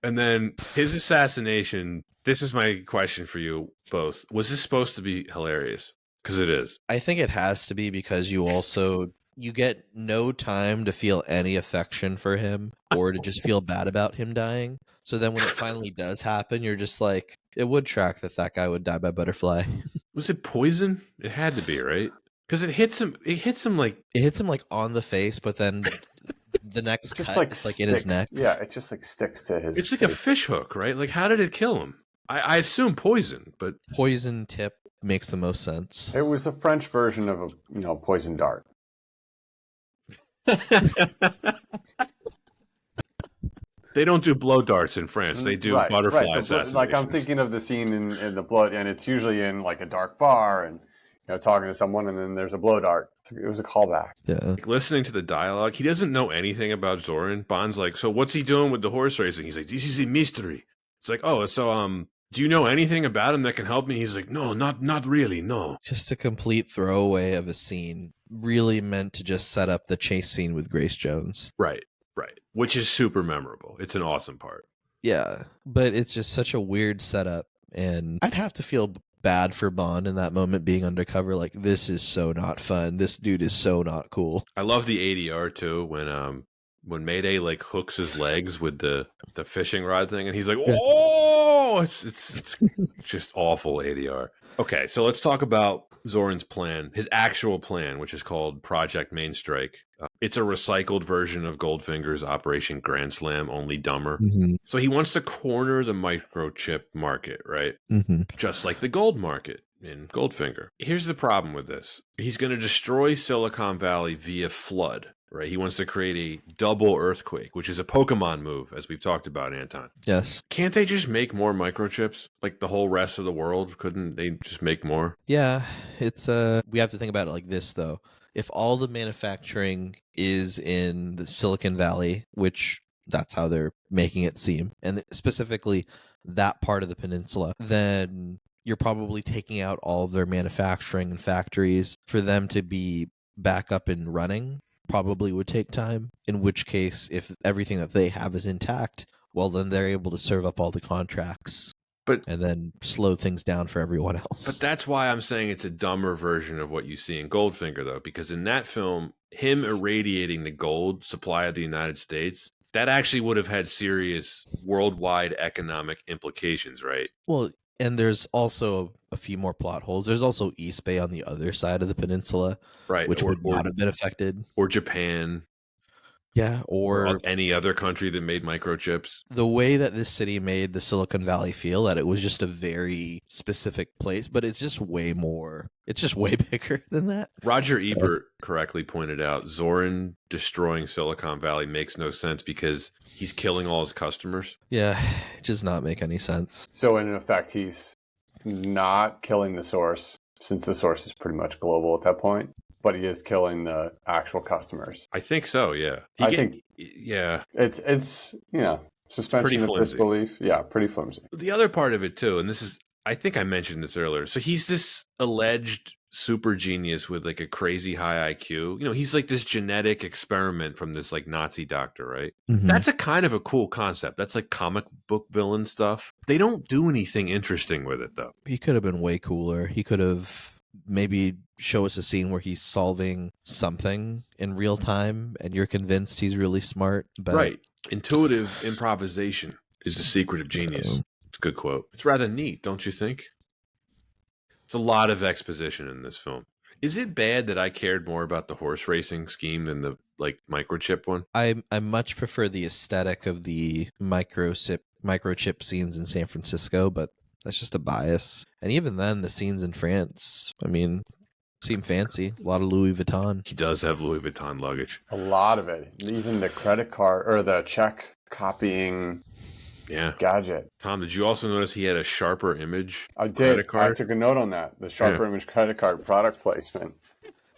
And then his assassination. This is my question for you both. Was this supposed to be hilarious? Because it is. I think it has to be, because you get no time to feel any affection for him or to just feel bad about him dying. So then when it finally does happen, you're just like, it would track that guy would die by butterfly. Was it poison? It had to be, right? Because it hits him like on the face, but then the next cut, like it's like in his neck. Yeah, it just like sticks to his. It's like a fish hook, right? Like, how did it kill him? I assume poison, but Poison tip makes the most sense. It was the French version of a poison dart. They don't do blow darts in France. They do butterfly assassinations. Like, I'm thinking of the scene in the blood, and it's usually in like a dark bar, and talking to someone, and then there's a blow dart. It was a callback. Yeah. Like, listening to the dialogue, he doesn't know anything about Zorin. Bond's like, "So what's he doing with the horse racing?" He's like, "This is a mystery." It's like, "Oh, so do you know anything about him that can help me?" He's like, "No, not really, no." Just a complete throwaway of a scene, really meant to just set up the chase scene with Grace Jones. Right. Which is super memorable. It's an awesome part. Yeah, but it's just such a weird setup, and I'd have to feel bad for Bond in that moment being undercover. Like, this is so not fun. This dude is so not cool. I love the ADR too when Mayday like hooks his legs with the fishing rod thing, and he's like, "Oh!" It's just awful ADR. Okay, so let's talk about Zoran's plan, his actual plan, which is called Project Mainstrike. It's a recycled version of Goldfinger's Operation Grand Slam, only dumber. Mm-hmm. So he wants to corner the microchip market, right? Mm-hmm. Just like the gold market in Goldfinger. Here's the problem with this. He's going to destroy Silicon Valley via flood, right? He wants to create a double earthquake, which is a Pokemon move, as we've talked about, Anton. Yes. Can't they just make more microchips? Like the whole rest of the world? Couldn't they just make more? Yeah, it's we have to think about it like this though. If all the manufacturing is in the Silicon Valley, which that's how they're making it seem, and specifically that part of the peninsula, then you're probably taking out all of their manufacturing and factories. For them to be back up and running probably would take time, in which case, if everything that they have is intact, well, then they're able to serve up all the contracts and then slow things down for everyone else. But that's why I'm saying it's a dumber version of what you see in Goldfinger, though, because in that film, him irradiating the gold supply of the United States, that actually would have had serious worldwide economic implications, right? Well, and there's also a few more plot holes. There's also East Bay on the other side of the peninsula, right, which would not have been affected. Or Japan. Yeah, or any other country that made microchips. The way that this city made the Silicon Valley feel, that it was just a very specific place, but it's just way more, it's just way bigger than that. Roger Ebert correctly pointed out Zoran destroying Silicon Valley makes no sense because he's killing all his customers. Yeah, it does not make any sense. So in effect, he's not killing the source, since the source is pretty much global at that point. But he is killing the actual customers. I think so. Yeah. Yeah. It's suspension of disbelief. Yeah, pretty flimsy. The other part of it too, and this is, I think I mentioned this earlier. So he's this alleged super genius with like a crazy high IQ. He's like this genetic experiment from this like Nazi doctor, right? Mm-hmm. That's a kind of a cool concept. That's like comic book villain stuff. They don't do anything interesting with it though. He could have been way cooler. He could have maybe show us a scene where he's solving something in real time and you're convinced he's really smart. But... Right. Intuitive improvisation is the secret of genius. It's a good quote. It's rather neat, don't you think? It's a lot of exposition in this film. Is it bad that I cared more about the horse racing scheme than the like microchip one? I much prefer the aesthetic of the microchip scenes in San Francisco, but that's just a bias. And even then, the scenes in France, I mean, seem fancy. A lot of Louis Vuitton. He does have Louis Vuitton luggage. A lot of it. Even the credit card or the check copying gadget. Tom, did you also notice he had a sharper image? I did. I took a note on that. The sharper image credit card product placement.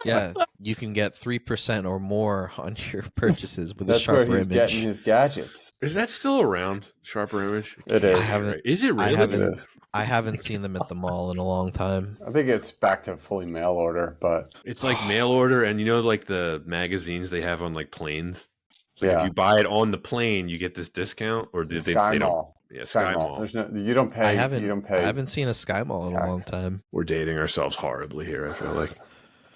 Yeah, you can get 3% or more on your purchases with a sharper image. That's where he's getting his gadgets. Is that still around? Sharper image? It is. Is it really? I haven't seen them at the mall in a long time. I think it's back to fully mail order, but it's like mail order, and like the magazines they have on like planes. So if you buy it on the plane, you get this discount, or did they Mall. Yeah, Sky Mall. You don't pay. I haven't seen a Sky Mall in a long time. We're dating ourselves horribly here, I feel like.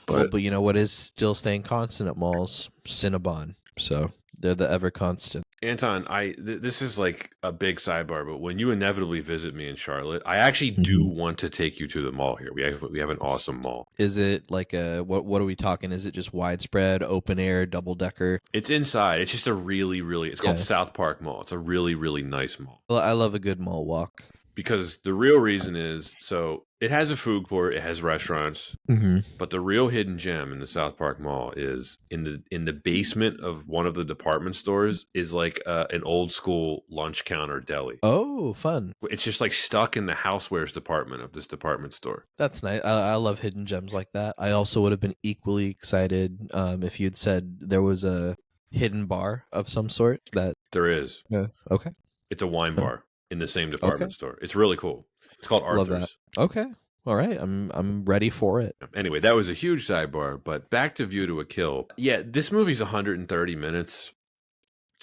But you know what is still staying constant at malls? Cinnabon. So they're the ever constant. Anton, this is like a big sidebar, but when you inevitably visit me in Charlotte, I actually do want to take you to the mall here. We have an awesome mall. Is it like what are we talking? Is it just widespread, open air, double decker? It's inside. It's just a it's called South Park Mall. It's a really, really nice mall. Well, I love a good mall walk. Because the real reason is, so it has a food court, it has restaurants, but the real hidden gem in the South Park Mall is in the basement of one of the department stores is like an old school lunch counter deli. Oh, fun! It's just like stuck in the housewares department of this department store. That's nice. I love hidden gems like that. I also would have been equally excited if you'd said there was a hidden bar of some sort. That there is. Yeah. Okay. It's a wine bar. In the same department store. It's really cool. It's called Arthur's. Love that. Okay. All right. I'm ready for it. Anyway, that was a huge sidebar, but back to View to a Kill. Yeah, this movie's 130 minutes.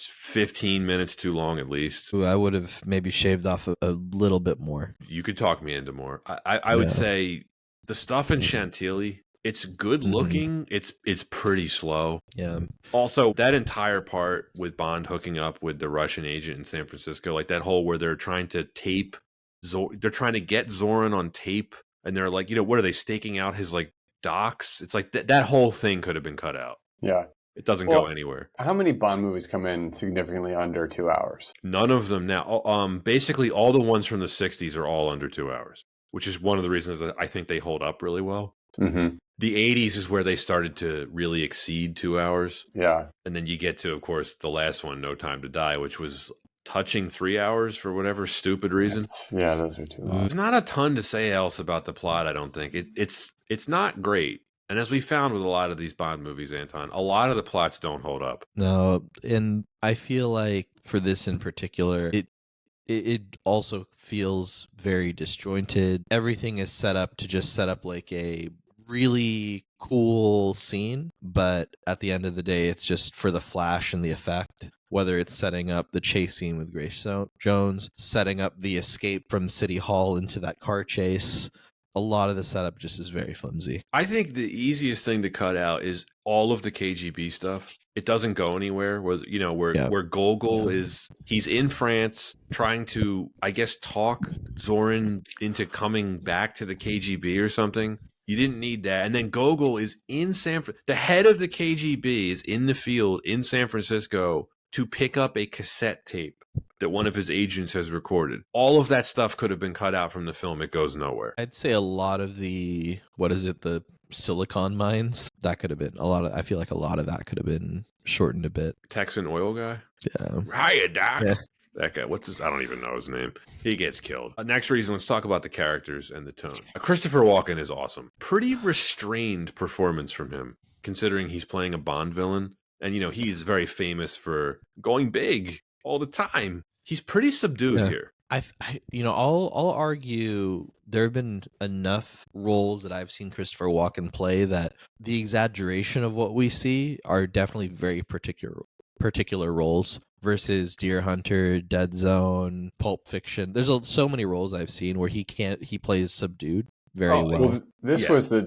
15 minutes too long at least. Ooh, I would have maybe shaved off a little bit more. You could talk me into more. I would say the stuff in Chantilly, it's good looking. It's pretty slow. Yeah. Also, that entire part with Bond hooking up with the Russian agent in San Francisco, like that whole where they're trying to tape, they're trying to get Zorin on tape, and they're like, what are they staking out his like docs? It's like that whole thing could have been cut out. Yeah. It doesn't go anywhere. How many Bond movies come in significantly under 2 hours? None of them now. Basically, all the ones from the 60s are all under 2 hours, which is one of the reasons that I think they hold up really well. Mm-hmm. The 80s is where they started to really exceed 2 hours. Yeah. And then you get to, of course, the last one, No Time to Die, which was touching 3 hours for whatever stupid reason. Yeah, those are too long. There's not a ton to say else about the plot, I don't think. It's not great. And as we found with a lot of these Bond movies, Anton, a lot of the plots don't hold up. No, and I feel like for this in particular, it also feels very disjointed. Everything is set up to just set up like a really cool scene, but at the end of the day, it's just for the flash and the effect. Whether it's setting up the chase scene with Grace Jones, setting up the escape from City Hall into that car chase, a lot of the setup just is very flimsy. I think the easiest thing to cut out is all of the KGB stuff. It doesn't go anywhere. Where Gogol is, he's in France trying to, I guess, talk Zorin into coming back to the KGB or something. You didn't need that. And then Gogol is in the head of the KGB is in the field in San Francisco to pick up a cassette tape that one of his agents has recorded. All of that stuff could have been cut out from the film. It goes nowhere. I'd say a lot of the silicon mines, that could have been I feel like a lot of that could have been shortened a bit. Texan oil guy? Yeah. Hiya, Doc. Yeah. That guy, I don't even know his name. He gets killed. Next reason, let's talk about the characters and the tone. Christopher Walken is awesome. Pretty restrained performance from him, considering he's playing a Bond villain. And, he's very famous for going big all the time. He's pretty subdued here. I'll argue there have been enough roles that I've seen Christopher Walken play that the exaggeration of what we see are definitely very particular roles versus Deer Hunter, Dead Zone, Pulp Fiction. There's so many roles I've seen where he plays subdued very well. This was the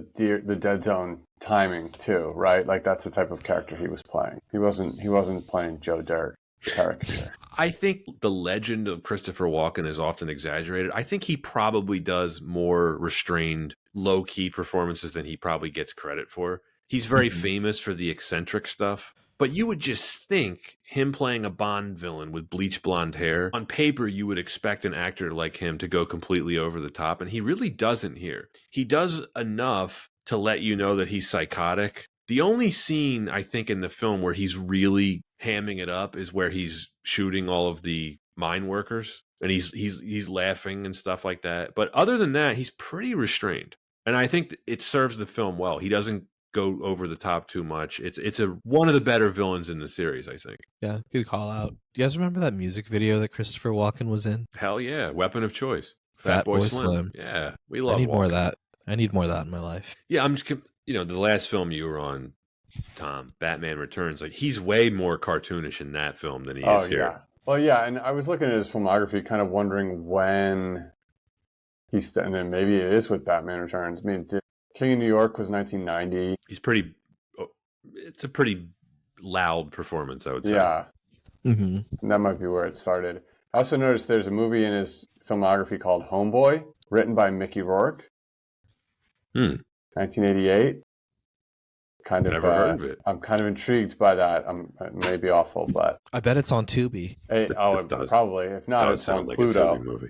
Dead Zone timing too, right? Like that's the type of character he was playing. He wasn't playing Joe Dirt caricature. I think the legend of Christopher Walken is often exaggerated. I think he probably does more restrained, low-key performances than he probably gets credit for. He's very famous for the eccentric stuff. But you would just think him playing a Bond villain with bleach blonde hair, on paper you would expect an actor like him to go completely over the top, and he really doesn't here. He does enough to let you know that he's psychotic. The only scene, I think, in the film where he's really hamming it up is where he's shooting all of the mine workers, and he's laughing and stuff like that. But other than that, he's pretty restrained. And I think it serves the film well. He doesn't go over the top too much. It's one of the better villains in the series, I think. Yeah, good call out. Do you guys remember that music video that Christopher Walken was in? Hell yeah, Weapon of Choice. Fat Boy Slim. Yeah, we love. I need Walken. more of that. I need more of that in my life. Yeah, I'm just the last film you were on, Tom, Batman Returns. Like he's way more cartoonish in that film than he is here. Yeah. Well, yeah, and I was looking at his filmography, kind of wondering when and then maybe it is with Batman Returns. I mean, King of New York was 1990. It's a pretty loud performance, I would say. Yeah. Mm-hmm. And that might be where it started. I also noticed there's a movie in his filmography called Homeboy, written by Mickey Rourke. 1988. Never heard of it. I'm kind of intrigued by that. It may be awful, but I bet it's on Tubi. Probably. If not, it's on Pluto. A movie.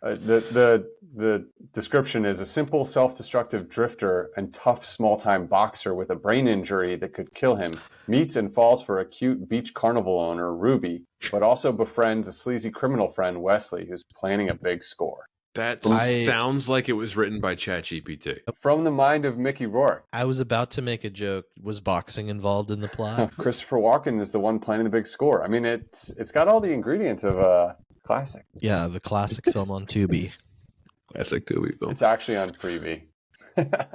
The description is a simple, self-destructive drifter and tough, small-time boxer with a brain injury that could kill him meets and falls for a cute beach carnival owner, Ruby, but also befriends a sleazy criminal friend, Wesley, who's planning a big score. That sounds like it was written by ChatGPT. From the mind of Mickey Rourke. I was about to make a joke. Was boxing involved in the plot? Christopher Walken is the one planning the big score. I mean, it's got all the ingredients of a classic. Yeah, the classic film on Tubi. Classic Tubi film. It's actually on Freevee.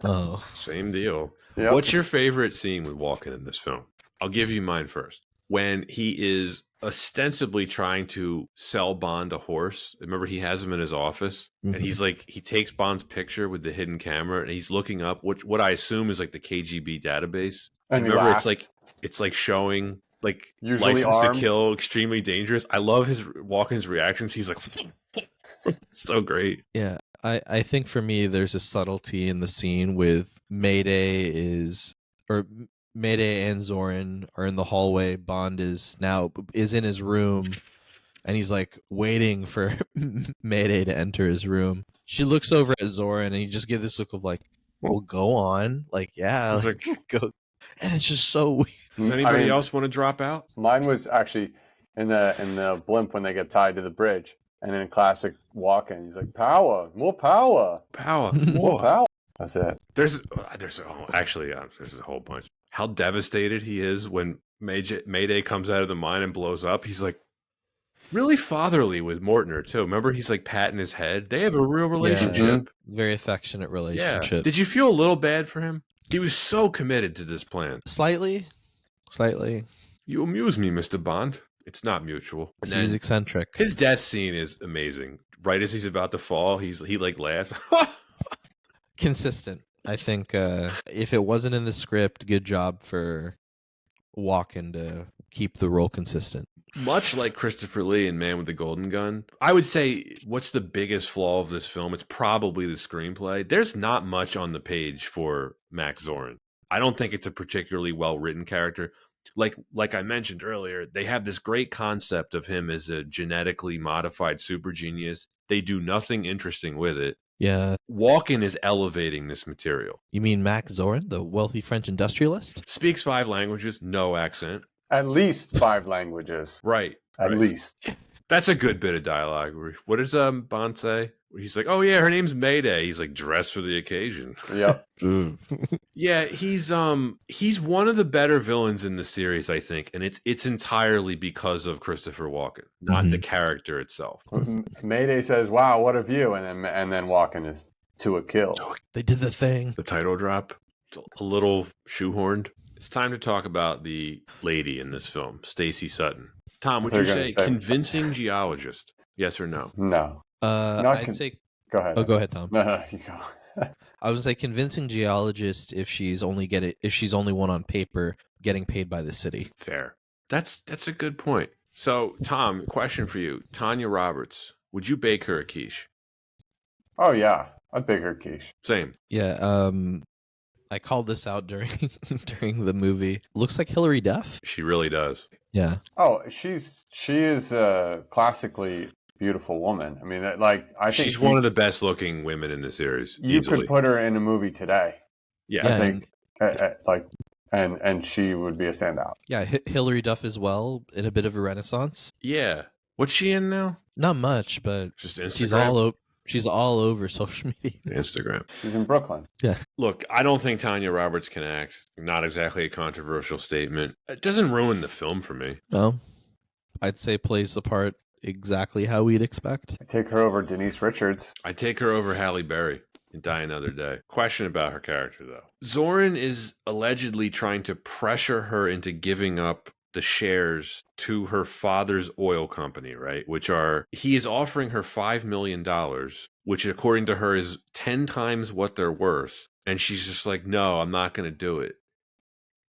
Oh. Same deal. Yep. What's your favorite scene with Walken in this film? I'll give you mine first. when he is ostensibly trying to sell Bond a horse. Remember, he has him in his office, and he's like, he takes Bond's picture with the hidden camera, and he's looking up what I assume is like the KGB database. And he remember, laughed. it's like showing like Usually license armed. to kill, extremely dangerous. I love his Walken's reactions. He's like, so great. Yeah. I think for me, there's a subtlety in the scene with Mayday and Zoran are in the hallway. Bond is in his room, and he's like waiting for Mayday to enter his room. She looks over at Zoran, and he just gives this look of like, "Well, go on, like, yeah, like, go." And it's just so weird. Does anybody else want to drop out? Mine was actually in the blimp when they get tied to the bridge. And in classic Walken, he's like, power, more power. Power. More power. That's it. There's a whole bunch. How devastated he is when Mayday comes out of the mine and blows up. He's like really fatherly with Mortner too. Remember, he's like patting his head. They have a real relationship. Yeah. Very affectionate relationship. Yeah. Did you feel a little bad for him? He was so committed to this plan. Slightly. You amuse me, Mr. Bond. It's not mutual. And he's eccentric. His death scene is amazing. Right as he's about to fall, he like laughs. Consistent. I think if it wasn't in the script, good job for Walken to keep the role consistent. Much like Christopher Lee in Man with the Golden Gun, I would say what's the biggest flaw of this film? It's probably the screenplay. There's not much on the page for Max Zorin. I don't think it's a particularly well-written character. Like I mentioned earlier, they have this great concept of him as a genetically modified super genius. They do nothing interesting with it. Yeah. Walken is elevating this material. You mean Max Zorin, the wealthy French industrialist? Speaks 5 languages, no accent. At least 5 languages. Right. At least. That's a good bit of dialogue. What does Bond say? He's like, oh yeah, her name's Mayday. He's like, dressed for the occasion. Yep. Yeah, he's one of the better villains in the series, I think, and it's entirely because of Christopher Walken, not the character itself. Mayday says, "Wow, what a view," and then Walken is to a kill. They did the thing. The title drop, it's a little shoehorned. It's time to talk about the lady in this film, Stacey Sutton. Tom, would you say convincing geologist? Yes or no? No. I'd say. Go ahead. Oh, go ahead, Tom. No, you go. I would say convincing geologist if she's only one on paper getting paid by the city. Fair. That's a good point. So, Tom, question for you: Tanya Roberts, would you bake her a quiche? Oh yeah, I'd bake her a quiche. Same. Yeah. I called this out during the movie. Looks like Hilary Duff. She really does. Yeah. Oh, she is a classically beautiful woman. I mean, I think she's one of the best looking women in the series. You easily. could put her in a movie today. Yeah, I think and she would be a standout. Yeah, Hilary Duff as well, in a bit of a renaissance. Yeah. What's she in now? Not much, but just Instagram. She's all over social media. Instagram. She's in Brooklyn. Yeah. Look, I don't think Tanya Roberts can act. Not exactly a controversial statement. It doesn't ruin the film for me. No. I'd say plays the part exactly how we'd expect. I'd take her over Denise Richards. I'd take her over Halle Berry in Die Another Day. Question about her character, though. Zorin is allegedly trying to pressure her into giving up the shares to her father's oil company, right? He is offering her $5 million, which according to her is 10 times what they're worth. And she's just like, no, I'm not going to do it.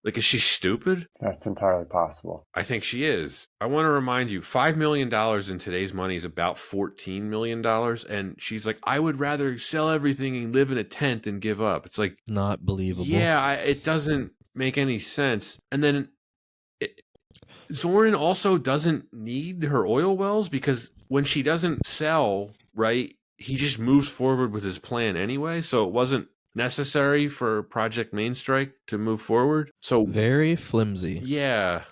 Like, is she stupid? That's entirely possible. I think she is. I want to remind you, $5 million in today's money is about $14 million. And she's like, I would rather sell everything and live in a tent than give up. It's like, not believable. Yeah, it doesn't make any sense. And then Zorin also doesn't need her oil wells because when she doesn't sell, right, he just moves forward with his plan anyway. So it wasn't necessary for Project Mainstrike to move forward. So very flimsy. Yeah.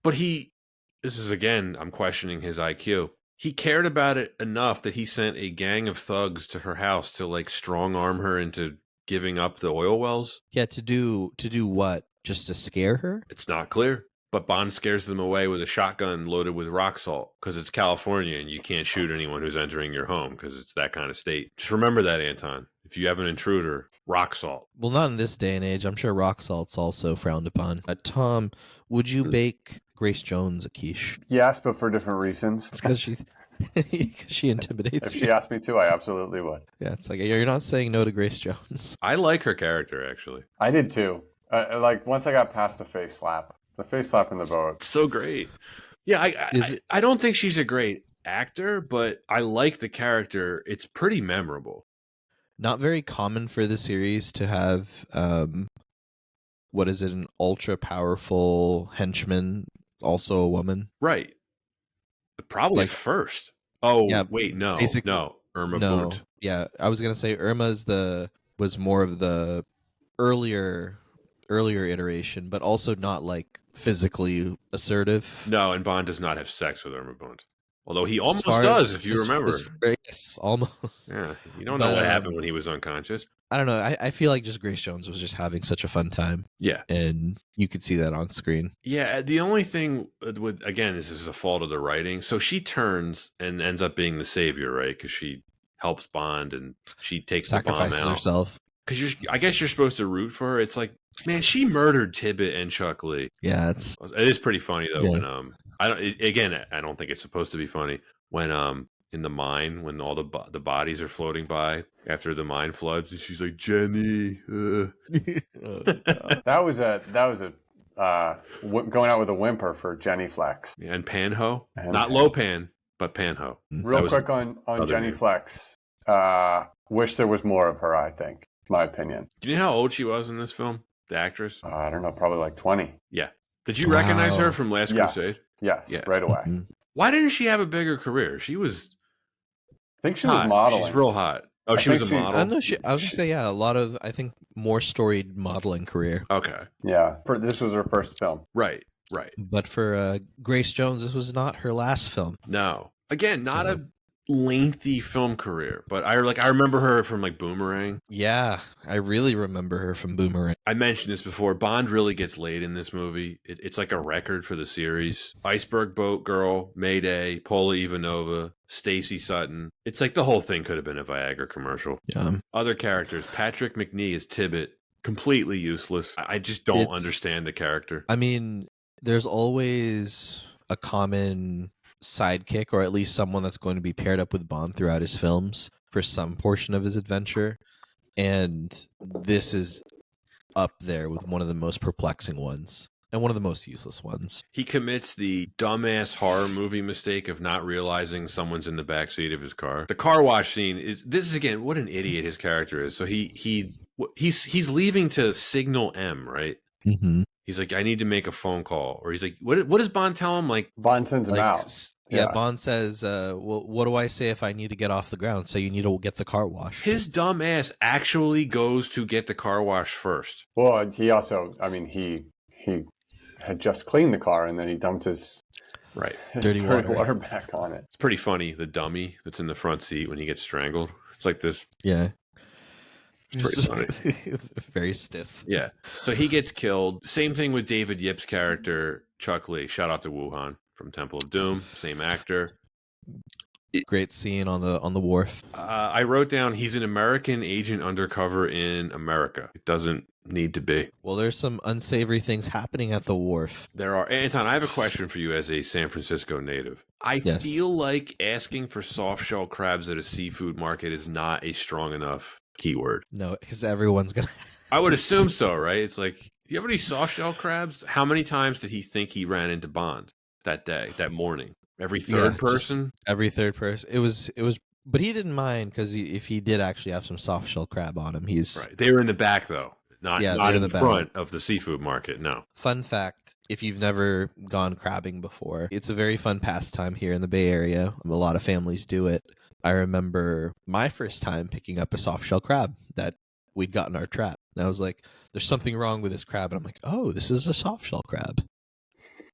But this is again, I'm questioning his IQ. He cared about it enough that he sent a gang of thugs to her house to like strong arm her into giving up the oil wells. Yeah, to do what? Just to scare her? It's not clear. But Bond scares them away with a shotgun loaded with rock salt because it's California and you can't shoot anyone who's entering your home because it's that kind of state. Just remember that, Anton. If you have an intruder, rock salt. Well, not in this day and age. I'm sure rock salt's also frowned upon. Tom, would you bake Grace Jones a quiche? Yes, but for different reasons. It's because she intimidates If you. she asked me to, I absolutely would. Yeah, it's like you're not saying no to Grace Jones. I like her character, actually. I did too. Like once I got past the face slap in the boat. So great. Yeah, I don't think she's a great actor, but I like the character. It's pretty memorable. Not very common for the series to have, what is it, an ultra powerful henchman, also a woman. Right. Probably Like- first. Oh, Yeah, wait, no. basically- No. Irma No, Bunt. yeah, I was gonna say was more of the earlier iteration, but also not like physically assertive. No, and Bond does not have sex with Irma Bunt. Although he As almost far does, as- if you as- remember. yes, almost. Yeah, you don't know But, what happened when he was unconscious. I don't know. I feel like just Grace Jones was just having such a fun time, Yeah. and you could see that on screen. Yeah, the only thing with, again, this is a fault of the writing. So she turns and ends up being the savior, right? Because she helps Bond and she takes the bomb Sacrifices out. herself. Because I guess you're supposed to root for her. It's like, man, she murdered Tibbet and Chuck Lee. Yeah, it's It is pretty funny though. Yeah. When I don't think it's supposed to be funny when in the mine when all the bodies are floating by after the mine floods and she's like Jenny. That was a going out with a whimper for Jenny Flex. And Panho, And not Pan. Lopan, but Panho. Real That was quick on other Jenny name. Flex. Wish there was more of her. I think, my opinion. Do you know how old she was in this film? The actress. I don't know, probably like 20. Yeah. Did you recognize Wow. her from Last Yes, Crusade? yes, Yeah. right away. Mhm. Why didn't she have a bigger career? She was I think she was hot. modeling. She's real hot. Oh, I she was a think she- model. I know. I was gonna say, yeah, a lot of, I think, more storied modeling career. Okay. Yeah, this was her first film. Right. But for Grace Jones, this was not her last film. No. Again, not a lengthy film career, but I remember her from like Boomerang. Yeah, I really remember her from Boomerang. I mentioned this before. Bond really gets laid in this movie. It's like a record for the series. Iceberg Boat Girl, Mayday, Paula Ivanova, Stacy Sutton. It's like the whole thing could have been a Viagra commercial. Yeah. Other characters. Patrick McNee is Tibbet. Completely useless. I just don't It's- understand the character. I mean, there's always a common sidekick, or at least someone that's going to be paired up with Bond throughout his films for some portion of his adventure. And this is up there with one of the most perplexing ones and one of the most useless ones. He commits the dumbass horror movie mistake of not realizing someone's in the backseat of his car. The car wash scene is again, what an idiot his character is. So he's leaving to signal M, right? Mm-hmm. He's like, I need to make a phone call. Or he's like, what does Bond tell him? Like, Bond sends him out. Yeah, Yeah. Bond says, well, what do I say if I need to get off the ground? So you need to get the car washed. his dumb ass actually goes to get the car washed first. Well, he also, I mean, he had just cleaned the car and then he dumped his Right. Dirty water. back on it. It's pretty funny, the dummy that's in the front seat when he gets strangled. It's like this. Yeah. It's pretty funny. Very stiff. Yeah. So he gets killed. Same thing with David Yip's character, Chuck Lee. Shout out to Wuhan from Temple of Doom. Same actor. Great scene on the wharf. I wrote down he's an American agent undercover in America. It doesn't need to be. Well, there's some unsavory things happening at the wharf. There are. Anton, I have a question for you as a San Francisco native. I Yes. feel like asking for soft shell crabs at a seafood market is not a strong enough keyword. No, because everyone's gonna. I would assume so, right? It's like, do you have any soft shell crabs? How many times did he think he ran into Bond that day, that morning? Every third just person? Every third person. It was, but he didn't mind because if he did actually have some soft shell crab on him, he's Right. They were in the back, though. Not Yeah, they're in in the the back. front of the seafood market, no. Fun fact, if you've never gone crabbing before, it's a very fun pastime here in the Bay Area. A lot of families do it. I remember my first time picking up a soft shell crab that we'd got in our trap. And I was like, there's something wrong with this crab. And I'm like, oh, this is a soft shell crab.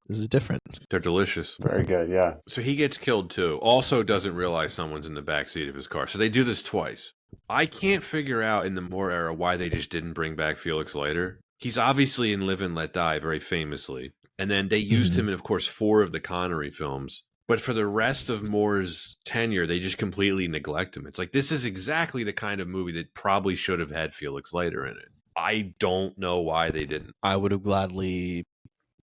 This is different. They're delicious. Very good, yeah. So he gets killed too. Also doesn't realize someone's in the backseat of his car. So they do this twice. I can't figure out in the Moore era why they just didn't bring back Felix Leiter. He's obviously in Live and Let Die very famously. And then they used him in, of course, 4 of the Connery films. But for the rest of Moore's tenure, they just completely neglect him. It's like, this is exactly the kind of movie that probably should have had Felix Leiter in it. I don't know why they didn't. I would have gladly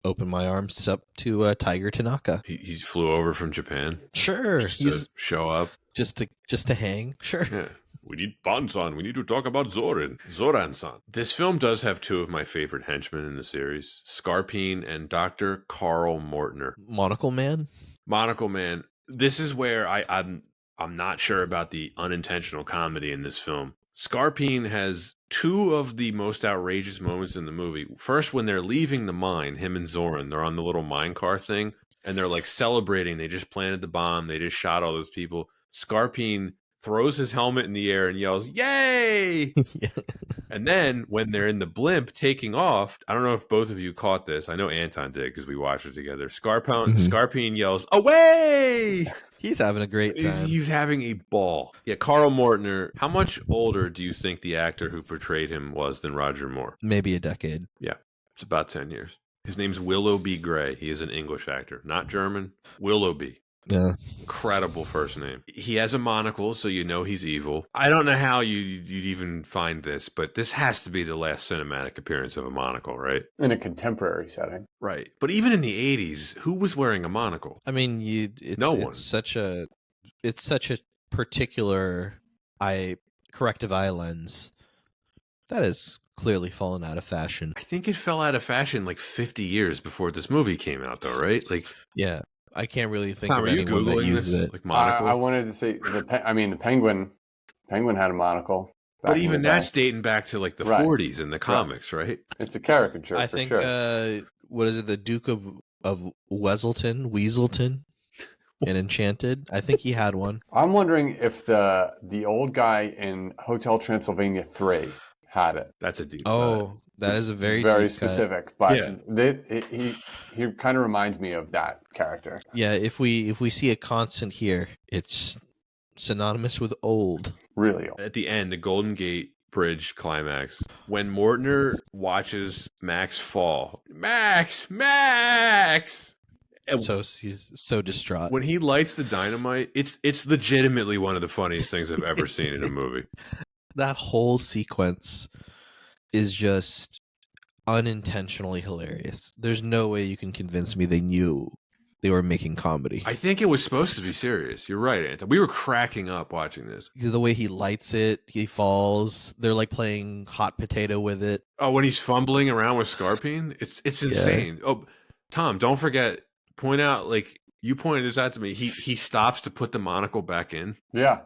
open my arms up to Tiger Tanaka. He flew over from Japan Sure, just he's to show up. just to hang. Sure. Yeah. We need Ban-san. We need to talk about Zoran-san. This film does have two of my favorite henchmen in the series, Scarpine and Dr. Carl Mortner. Monocle Man? Monocle Man. This is where I'm not sure about the unintentional comedy in this film. Scarpine has two of the most outrageous moments in the movie. First, when they're leaving the mine, him and Zoran, they're on the little mine car thing, and they're like celebrating. They just planted the bomb. They just shot all those people. Scarpine throws his helmet in the air and yells, "Yay!" Yeah. And then when they're in the blimp taking off, I don't know if both of you caught this. I know Anton did because we watched it together. Scarpine yells, "Away!" He's having a great time. He's having a ball. Yeah, Carl Mortner. How much older do you think the actor who portrayed him was than Roger Moore? Maybe a decade. Yeah, it's about 10 years. His name's Willoughby Gray. He is an English actor, not German. Willoughby. Yeah. Incredible first name. He has a monocle, so you know he's evil. I don't know how you'd even find this, but this has to be the last cinematic appearance of a monocle, right? In a contemporary setting. Right. But even in the 80s, who was wearing a monocle? I mean, No one. It's such a particular corrective eye lens that has clearly fallen out of fashion. I think it fell out of fashion like 50 years before this movie came out, though, right? Like, yeah. I can't really think Tom, of are you anyone that Googling uses this? it. Like monocle? I wanted to say the Penguin had a monocle. But even that's dating back to like the 40s in the comics, right? It's a caricature. I for think sure. what is it? The Duke of Weaselton, in Enchanted. I think he had one. I'm wondering if the old guy in Hotel Transylvania 3 had it. That's a deep cut. That is a very deep specific. Cut. But he kind of reminds me of that character. Yeah, if we see a constant here, it's synonymous with old. Really old. At the end, the Golden Gate Bridge climax, when Mortner watches Max fall. Max! And so he's so distraught. When he lights the dynamite, it's legitimately one of the funniest things I've ever seen in a movie. That whole sequence is just unintentionally hilarious. There's no way you can convince me they knew they were making comedy. I think it was supposed to be serious. You're right, Anton. We were cracking up watching this. The way he lights it, he falls. They're like playing hot potato with it. Oh, when he's fumbling around with Scarpine, it's insane. Yeah. Oh, Tom, don't forget. Point out, like you pointed this out to me. He stops to put the monocle back in. Yeah.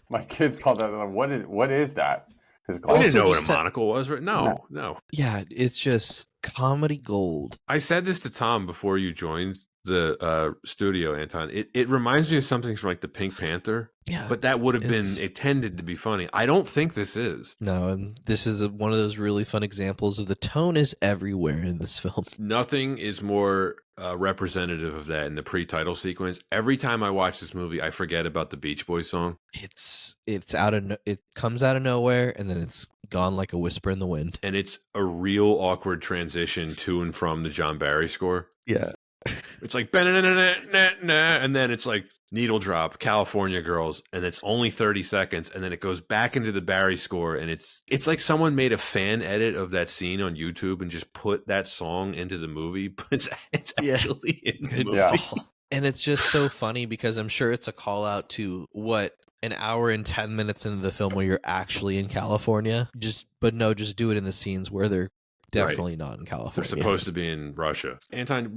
My kids called that. What is that? I didn't know what a monocle was, right? No. Yeah, it's just comedy gold. I said this to Tom before you joined the studio, Anton. It reminds me of something from like the Pink Panther. Yeah, but that would have been intended to be funny. I don't think this is. No, and this is one of those really fun examples of the tone is everywhere in this film. Nothing is more representative of that in the pre-title sequence. Every time I watch this movie, I forget about the Beach Boys song. It comes out of nowhere and then it's gone like a whisper in the wind. And it's a real awkward transition to and from the John Barry score. Yeah. It's like and then it's like needle drop, California Girls, and it's only 30 seconds, and then it goes back into the Barry score, and it's like someone made a fan edit of that scene on YouTube and just put that song into the movie, but it's actually in the movie. Yeah. And it's just so funny because I'm sure it's a call out to an hour and 10 minutes into the film where you're actually in California. Just do it in the scenes where they're definitely not in California. They're supposed to be in Russia. Anton,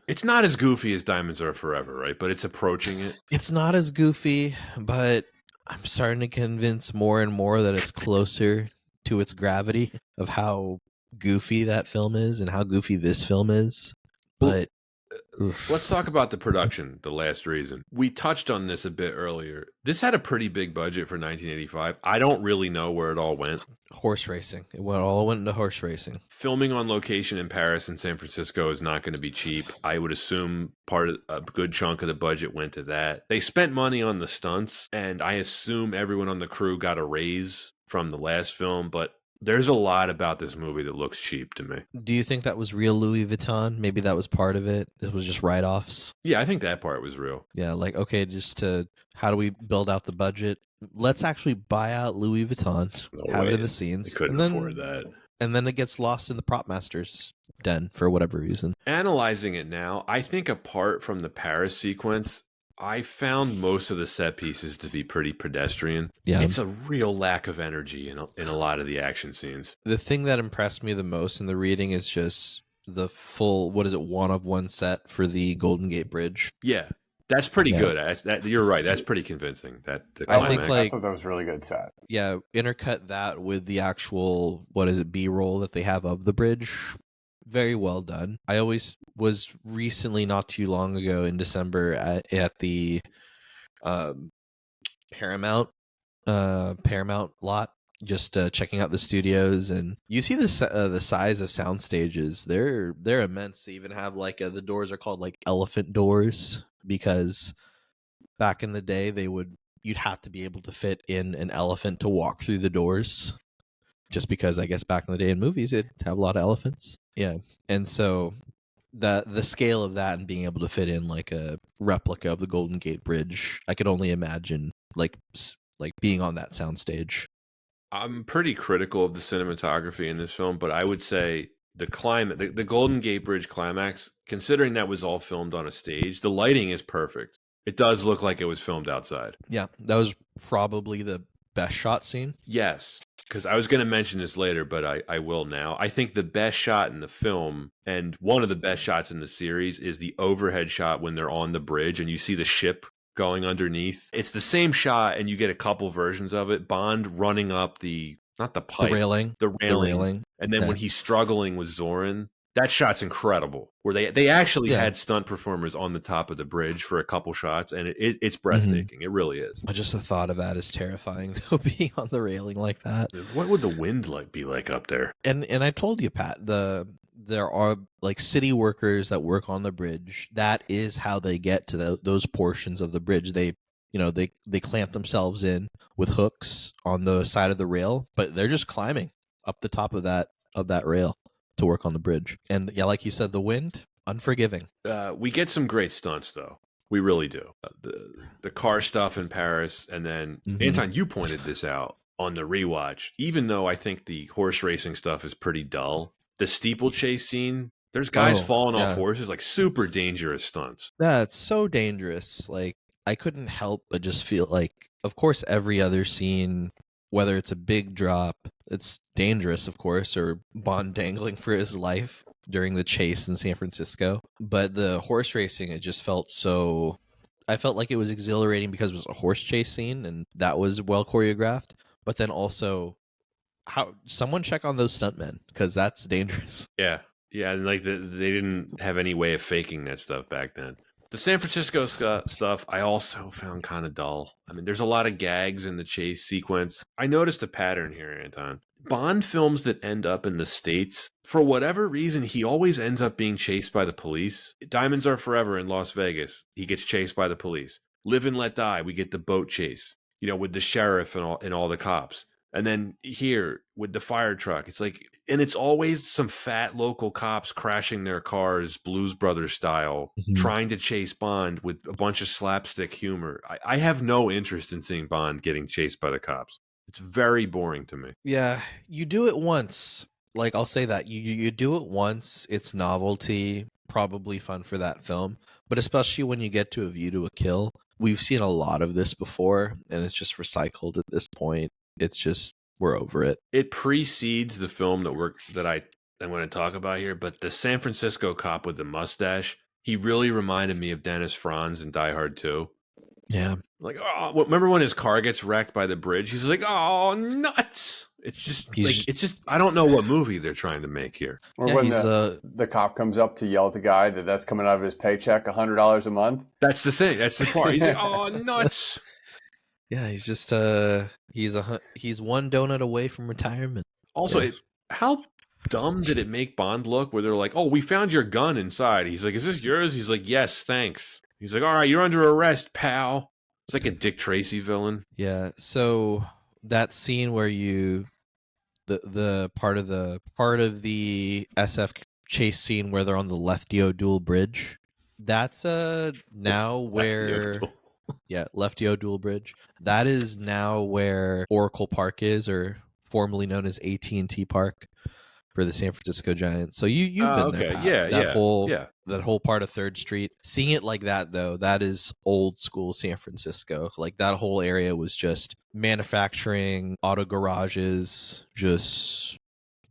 it's not as goofy as Diamonds Are Forever, right? But it's approaching it. It's not as goofy, but I'm starting to convince more and more that it's closer to its gravity of how goofy that film is and how goofy this film is. But let's talk about the production, The Last Reason. We touched on this a bit earlier. This had a pretty big budget for 1985. I don't really know where it all went. Horse racing. It all went into horse racing. Filming on location in Paris and San Francisco is not going to be cheap. I would assume a good chunk of the budget went to that. They spent money on the stunts, and I assume everyone on the crew got a raise from the last film, but there's a lot about this movie that looks cheap to me. Do you think that was real Louis Vuitton? Maybe that was part of it. This was just write-offs. Yeah, I think that part was real. Yeah, like, okay, how do we build out the budget? Let's actually buy out Louis Vuitton, have it in the scenes. I couldn't afford that. And then it gets lost in the prop masters den for whatever reason. Analyzing it now, I think apart from the Paris sequence, I found most of the set pieces to be pretty pedestrian. Yeah. It's a real lack of energy in a lot of the action scenes. The thing that impressed me the most in the reading is just the full, what is it, one-of-one set for the Golden Gate Bridge. Yeah, that's pretty Yeah. good. You're right. That's pretty convincing. The I think, climax. I like, thought that was a really good set. yeah, intercut that with the actual, what is it, B-roll that they have of the bridge. Very well done. I always was recently, not too long ago in December at the Paramount lot, just checking out the studios, and you see the size of sound stages. They're immense. They even have like the doors are called like elephant doors, because back in the day you'd have to be able to fit in an elephant to walk through the doors, just because I guess back in the day in movies it'd have a lot of elephants. Yeah. And so the scale of that and being able to fit in like a replica of the Golden Gate Bridge, I could only imagine like being on that soundstage. I'm pretty critical of the cinematography in this film, but I would say the climate, the Golden Gate Bridge climax, considering that was all filmed on a stage, the lighting is perfect. It does look like it was filmed outside. Yeah, that was probably the best shot scene. Yes, because I was going to mention this later, but I will now. I think the best shot in the film, and one of the best shots in the series, is the overhead shot when they're on the bridge and you see the ship going underneath. It's the same shot, and you get a couple versions of it. Bond running up not the pipe, The railing. the railing. And then Okay. when he's struggling with Zorin, that shot's incredible. Where they actually had stunt performers on the top of the bridge for a couple shots, and it's breathtaking. It really is. Just the thought of that is terrifying, though, being on the railing like that. What would the wind be like up there? And I told you, Pat, there are like city workers that work on the bridge. That is how they get to those portions of the bridge. They clamp themselves in with hooks on the side of the rail, but they're just climbing up the top of that rail to work on the bridge. And yeah, like you said, the wind, unforgiving. We get some great stunts, though. We really do. The car stuff in Paris, and then Anton, you pointed this out on the rewatch. Even though I think the horse racing stuff is pretty dull, the steeplechase scene, there's guys falling off horses, like super dangerous stunts. That's so dangerous. Like, I couldn't help but just feel like, of course, every other scene, whether it's a big drop, it's dangerous, of course, or Bond dangling for his life during the chase in San Francisco. But the horse racing, it just felt so... I felt like it was exhilarating because it was a horse chase scene, and that was well choreographed. But then also, someone check on those stuntmen, because that's dangerous. Yeah, and like they didn't have any way of faking that stuff back then. The San Francisco stuff I also found kind of dull. I mean, there's a lot of gags in the chase sequence. I noticed a pattern here, Anton. Bond films that end up in the States, for whatever reason, he always ends up being chased by the police. Diamonds Are Forever in Las Vegas, he gets chased by the police. Live and Let Die, we get the boat chase, with the sheriff and all the cops. And then here with the fire truck, it's like, and it's always some fat local cops crashing their cars, Blues Brothers style, trying to chase Bond with a bunch of slapstick humor. I have no interest in seeing Bond getting chased by the cops. It's very boring to me. Yeah, you do it once. Like, I'll say that. You do it once, it's novelty, probably fun for that film. But especially when you get to A View to a Kill, we've seen a lot of this before, and it's just recycled at this point. It's just, we're over it. It precedes the film that I'm going to talk about here, but the San Francisco cop with the mustache, he really reminded me of Dennis Franz in Die Hard 2. Yeah. Like, remember when his car gets wrecked by the bridge? He's like, oh, nuts. It's just, I don't know what movie they're trying to make here. Or when the cop comes up to yell at the guy that's coming out of his paycheck, $100 a month. That's the thing. That's the part. He's like, oh, nuts. Yeah, he's just he's one donut away from retirement. Also, how dumb did it make Bond look? Where they're like, "Oh, we found your gun inside." He's like, "Is this yours?" He's like, "Yes, thanks." He's like, "All right, you're under arrest, pal." It's like a Dick Tracy villain. Yeah. So that scene where the part of the SF chase scene where they're on the Lefty O'Doul Bridge, that's now where. Yeah, Lefty O'Doul Bridge. That is now where Oracle Park is, or formerly known as AT&T Park. for the San Francisco Giants. So you've been there, okay. Pat. Yeah, That yeah. that whole part of 3rd Street. Seeing it like that though, that is old school San Francisco. Like that whole area was just manufacturing, auto garages, just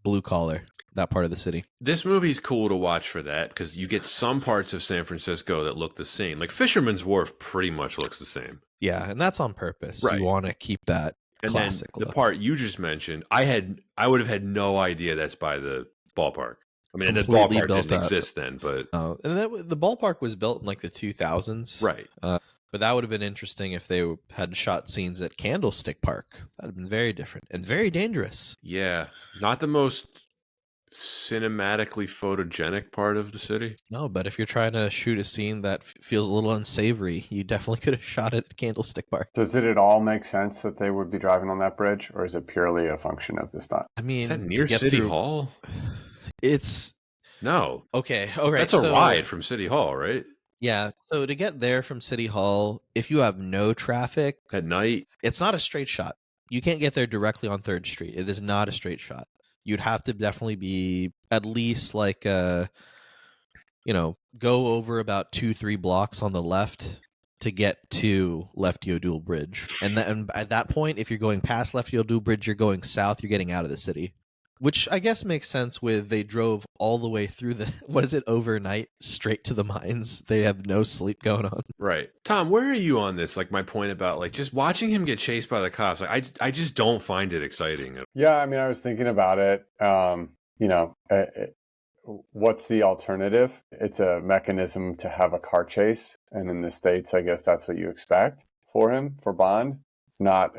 blue collar. That part of the city. This movie's cool to watch for that because you get some parts of San Francisco that look the same. Like Fisherman's Wharf pretty much looks the same. Yeah, and that's on purpose. Right. You want to keep that And classic then the look. part you just mentioned, I would have had no idea that's by the ballpark. I mean, the Completely ballpark built didn't up. exist then, but And the ballpark was built in like the 2000s. right. But that would have been interesting if they had shot scenes at Candlestick Park. That would have been very different and very dangerous. Yeah, not the most cinematically photogenic part of the city. No, but if you're trying to shoot a scene that feels a little unsavory, you definitely could have shot it at Candlestick Park. Does it at all make sense that they would be driving on that bridge, or is it purely a function of the stunt? I mean, Is that near to get City through- Hall? It's No. okay. All right, That's a ride from City Hall, right? Yeah, so to get there from City Hall, if you have no traffic, At night. it's not a straight shot. You can't get there directly on 3rd Street. It is not a straight shot. You'd have to definitely be at least like go over about 2-3 blocks on the left to get to Lefty O'Doul Bridge. And at that point, if you're going past Lefty O'Doul Bridge, you're going south, you're getting out of the city. Which I guess makes sense with they drove all the way through overnight straight to the mines. They have no sleep going on. Right. Tom, where are you on this? Like my point about like just watching him get chased by the cops. Like I just don't find it exciting. Yeah, I mean, I was thinking about it. What's the alternative? It's a mechanism to have a car chase. And in the States, I guess that's what you expect for Bond. It's not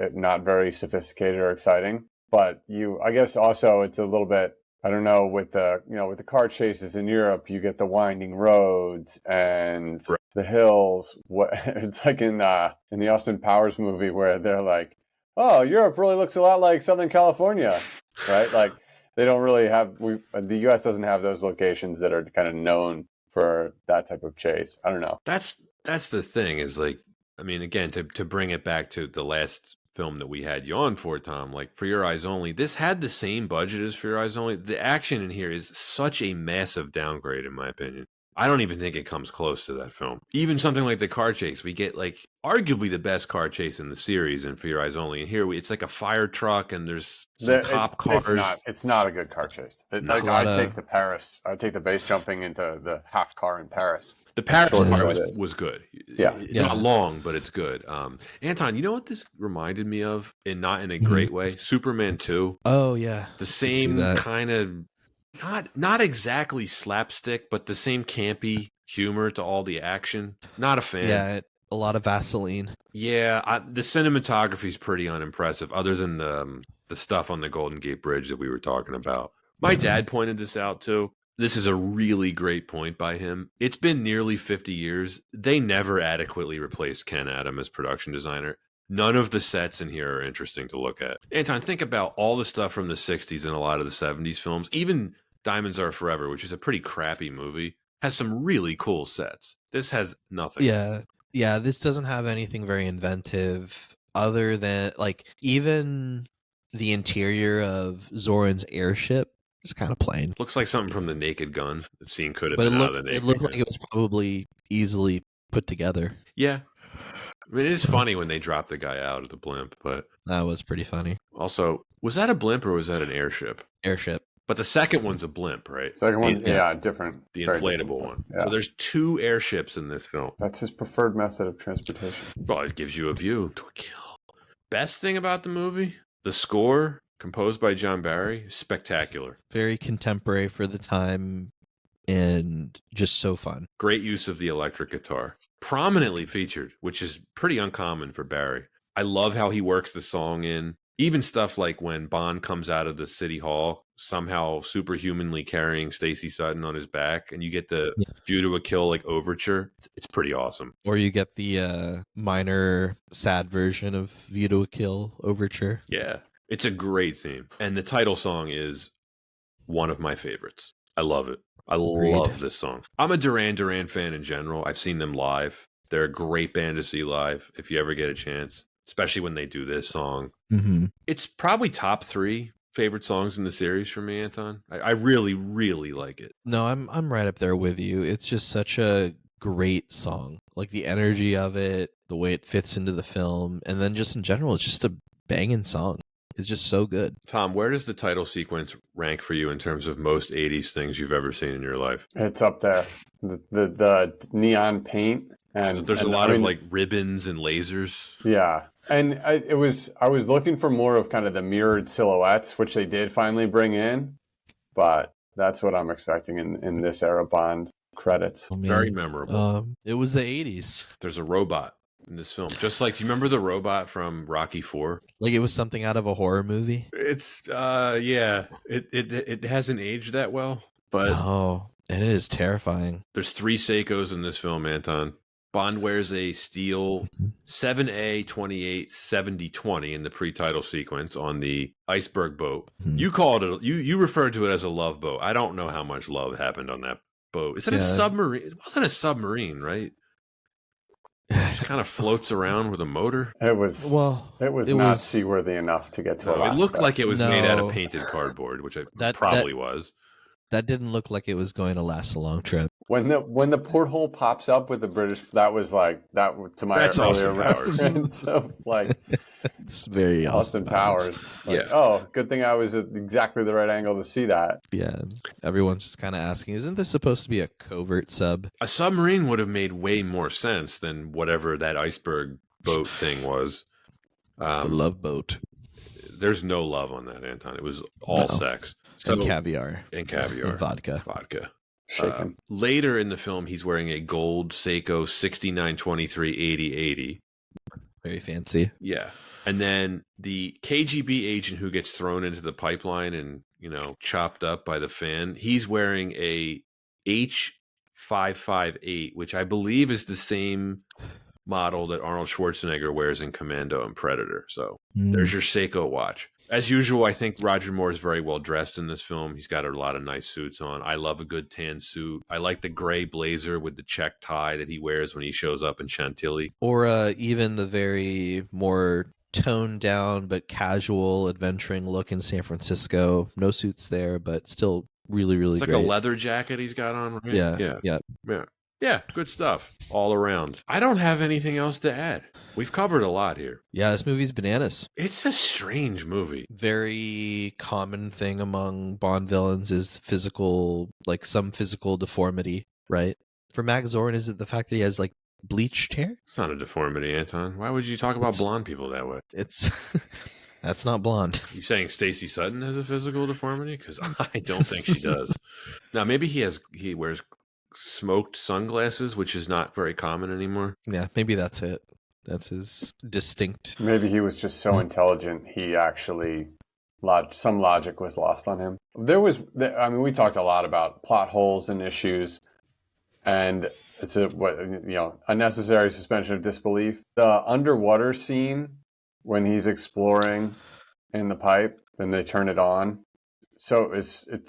very sophisticated or exciting. But I guess also it's a little bit, I don't know, with the car chases in Europe, you get the winding roads and the hills. It's like in the Austin Powers movie where they're like, oh, Europe really looks a lot like Southern California, right? Like they don't really have, the U.S. doesn't have those locations that are kind of known for that type of chase. I don't know. That's the thing is like, I mean, again, to bring it back to the last film that we had you on for, Tom, like For Your Eyes Only, this had the same budget as For Your Eyes Only. The action in here is such a massive downgrade, in my opinion. I don't even think it comes close to that film. Even something like the car chase, we get like arguably the best car chase in the series in For Your Eyes Only. And here it's like a fire truck and there's some cop cars. It's not a good car chase. I'd take the base jumping into the half car in Paris. The Paris part was good. Yeah. Not long, but it's good. Anton, you know what this reminded me of? Not in a great way? Superman 2. Oh, yeah. The same kind of, not exactly slapstick, but the same campy humor to all the action. Not a fan. Yeah, a lot of Vaseline. Yeah, the cinematography is pretty unimpressive, other than the stuff on the Golden Gate Bridge that we were talking about. My dad pointed this out too. This is a really great point by him. It's been nearly 50 years. They never adequately replaced Ken Adam as production designer. None of the sets in here are interesting to look at. Anton, think about all the stuff from the 60s and a lot of the 70s films. Even Diamonds Are Forever, which is a pretty crappy movie, has some really cool sets. This has nothing. Yeah, this doesn't have anything very inventive other than, like, even the interior of Zoran's airship is kind of plain. Looks like something from The Naked Gun. The scene could have But been out of The Naked it looked Gun. like it was probably easily put together. Yeah. I mean, it is funny when they drop the guy out of the blimp, but That was pretty funny. also, was that a blimp or was that an airship? Airship. But the second one's a blimp, right? Second one, different. The very inflatable different. one. Yeah. So there's 2 airships in this film. That's his preferred method of transportation. Well, it gives you a view to a kill. Best thing about the movie, the score, composed by John Barry, spectacular. Very contemporary for the time and just so fun. Great use of the electric guitar. Prominently featured, which is pretty uncommon for Barry. I love how he works the song in. Even stuff like when Bond comes out of the city hall, somehow superhumanly carrying Stacey Sutton on his back, and you get the View to a Kill like overture. It's pretty awesome. Or you get the minor sad version of View to a Kill overture. Yeah, it's a great theme. And the title song is one of my favorites. I love it. I love this song. I'm a Duran Duran fan in general. I've seen them live. They're a great band to see live if you ever get a chance, especially when they do this song. Mm-hmm. It's probably top 3 favorite songs in the series for me, Anton. I really, really like it. No, I'm right up there with you. It's just such a great song. Like the energy of it, the way it fits into the film, and then just in general, it's just a banging song. It's just so good. Tom, where does the title sequence rank for you in terms of most 80s things you've ever seen in your life? It's up there. The neon paint and There's a lot of like ribbons and lasers. Yeah. And I was looking for more of kind of the mirrored silhouettes, which they did finally bring in, but that's what I'm expecting in this era Bond credits. Oh, man. Very memorable. It was the 80s. There's a robot in this film. Just like, do you remember the robot from Rocky 4? Like it was something out of a horror movie. It's yeah. It hasn't aged that well, but Oh, and it is terrifying. there's 3 Seikos in this film, Anton. Bond wears a steel 7A28 7020 in the pre-title sequence on the iceberg boat. You called it, you referred to it as a love boat. I don't know how much love happened on that boat. Is it a submarine? It wasn't a submarine, right? It just kind of floats around with a motor. It was not seaworthy enough to get to No, Alaska. it looked like it was made out of painted cardboard, which it probably was. That didn't look like it was going to last a long trip. When the porthole pops up with the British, that was like that to my That's earlier Austin reference of like It's very Austin Powers. Like, oh, good thing I was at exactly the right angle to see that. Yeah, everyone's just kind of asking, isn't this supposed to be a covert sub? A submarine would have made way more sense than whatever that iceberg boat thing was. The love boat. There's no love on that, Anton. It was all sex. So, and caviar. And caviar. And vodka. Shaken. Later in the film, he's wearing a gold Seiko 6923 8080. Very fancy. Yeah. And then the KGB agent who gets thrown into the pipeline and, chopped up by the fan, he's wearing a H558, which I believe is the same model that Arnold Schwarzenegger wears in Commando and Predator. So there's your Seiko watch. As usual, I think Roger Moore is very well dressed in this film. He's got a lot of nice suits on. I love a good tan suit. I like the gray blazer with the check tie that he wears when he shows up in Chantilly. Or even the very more toned down but casual adventuring look in San Francisco. No suits there, but still really, really great. It's like a leather jacket he's got on, right? Yeah. Yeah, good stuff all around. I don't have anything else to add. We've covered a lot here. Yeah, this movie's bananas. It's a strange movie. Very common thing among Bond villains is some physical deformity, right? For Max Zorin, is it the fact that he has bleached hair? It's not a deformity, Anton. Why would you talk about blonde people that way? That's not blonde. You saying Stacey Sutton has a physical deformity? Because I don't think she does. Now, maybe he wears smoked sunglasses, which is not very common anymore. Yeah, maybe that's it. That's his distinct. Maybe he was just so intelligent, he actually some logic was lost on him. We talked a lot about plot holes and issues, and it's a necessary suspension of disbelief. The underwater scene when he's exploring in the pipe and they turn it on. So it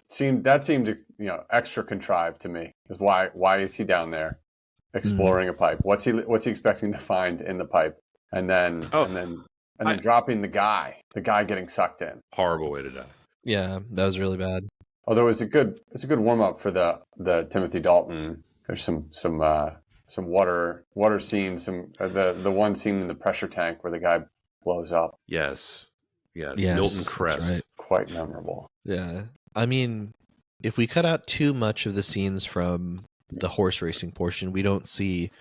seemed extra contrived to me. Because why is he down there exploring a pipe? What's he expecting to find in the pipe? And then dropping the guy getting sucked in. Horrible way to die. Yeah, that was really bad. Although it's a good warm up for the Timothy Dalton. There's some water scenes. The one scene in the pressure tank where the guy blows up. Yes, Milton Crest. Right. Quite memorable. Yeah. I mean, if we cut out too much of the scenes from the horse racing portion, we don't see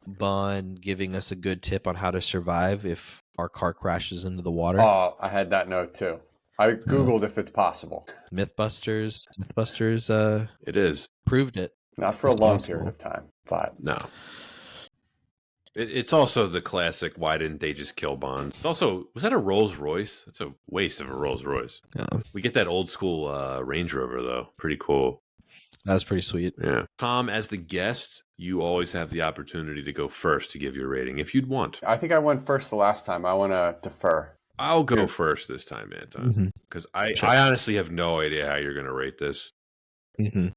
Bond giving us a good tip on how to survive if our car crashes into the water. Oh, I had that note too. I Googled if it's possible. Mythbusters, it is. Proved it. Not for a long period of time, but no. It's also the classic, why didn't they just kill Bond? It's also, was that a Rolls Royce? It's a waste of a Rolls Royce. Yeah. We get that old school Range Rover, though. Pretty cool. That's pretty sweet. Yeah. Tom, as the guest, you always have the opportunity to go first to give your rating, if you'd want. I think I went first the last time. I want to defer. I'll go first this time, Anton. Because I honestly have no idea how you're going to rate this. Mm-hmm.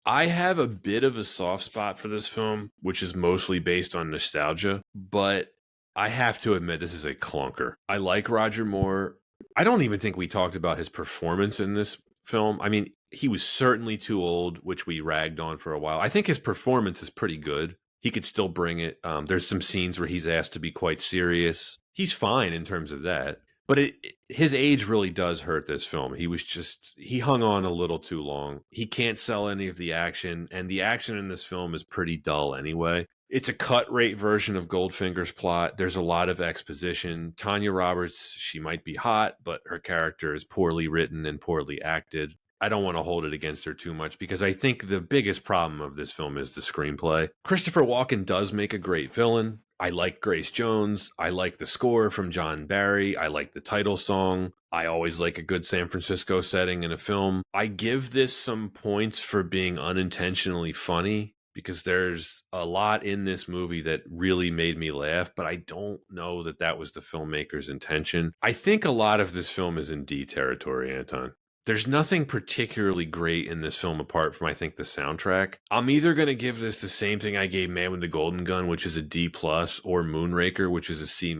I have a bit of a soft spot for this film, which is mostly based on nostalgia, but I have to admit this is a clunker. I like Roger Moore. I don't even think we talked about his performance in this film. I mean, he was certainly too old, which we ragged on for a while. I think his performance is pretty good. He could still bring it. There's some scenes where he's asked to be quite serious. He's fine in terms of that. But his age really does hurt this film. He hung on a little too long. He can't sell any of the action, and the action in this film is pretty dull anyway. It's a cut rate version of Goldfinger's plot. There's a lot of exposition. Tanya Roberts, she might be hot, but her character is poorly written and poorly acted. I don't want to hold it against her too much because I think the biggest problem of this film is the screenplay. Christopher Walken does make a great villain. I like Grace Jones. I like the score from John Barry. I like the title song. I always like a good San Francisco setting in a film. I give this some points for being unintentionally funny because there's a lot in this movie that really made me laugh, but I don't know that that was the filmmaker's intention. I think a lot of this film is in D territory, Anton. There's nothing particularly great in this film apart from, I think, the soundtrack. I'm either going to give this the same thing I gave Man with the Golden Gun, which is a D+, or Moonraker, which is a C-.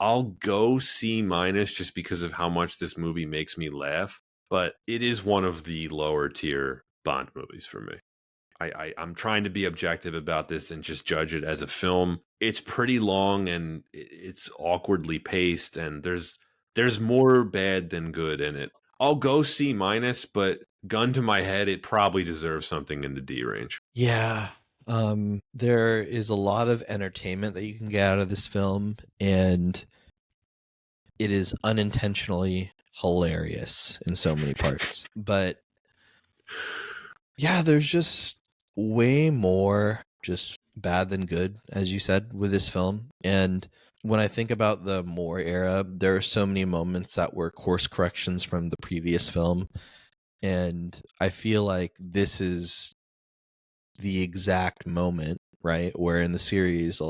I'll go C- just because of how much this movie makes me laugh, but it is one of the lower tier Bond movies for me. I'm trying to be objective about this and just judge it as a film. It's pretty long and it's awkwardly paced, and there's more bad than good in it. I'll go C-, but gun to my head, it probably deserves something in the D range. Yeah. There is a lot of entertainment that you can get out of this film, and it is unintentionally hilarious in so many parts. But yeah, there's just way more just bad than good, as you said, with this film. And when I think about the Moore era, there are so many moments that were course corrections from the previous film. And I feel like this is the exact moment, right, where in the series,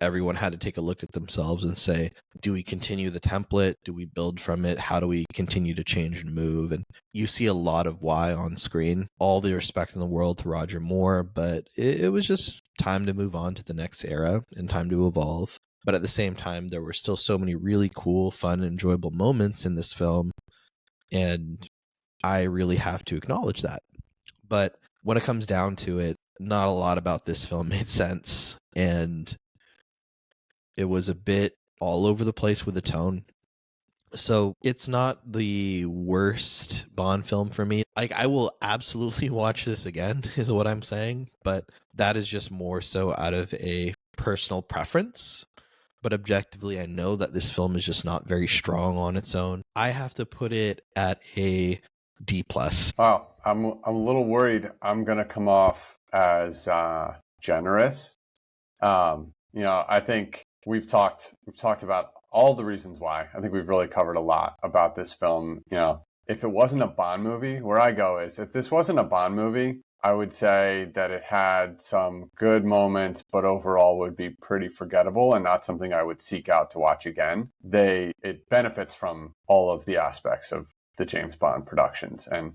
everyone had to take a look at themselves and say, do we continue the template? Do we build from it? How do we continue to change and move? And you see a lot of why on screen. All the respect in the world to Roger Moore, but it was just time to move on to the next era and time to evolve. But at the same time, there were still so many really cool, fun, enjoyable moments in this film. And I really have to acknowledge that. But when it comes down to it, not a lot about this film made sense. And it was a bit all over the place with the tone. So it's not the worst Bond film for me. Like, I will absolutely watch this again, is what I'm saying. But that is just more so out of a personal preference. But objectively, I know that this film is just not very strong on its own. I have to put it at a D+. Wow, I'm a little worried I'm gonna come off as generous. I think we've talked about all the reasons why. I think we've really covered a lot about this film. If it wasn't a Bond movie, where I go is, if this wasn't a Bond movie, I would say that it had some good moments, but overall would be pretty forgettable and not something I would seek out to watch again. It benefits from all of the aspects of the James Bond productions and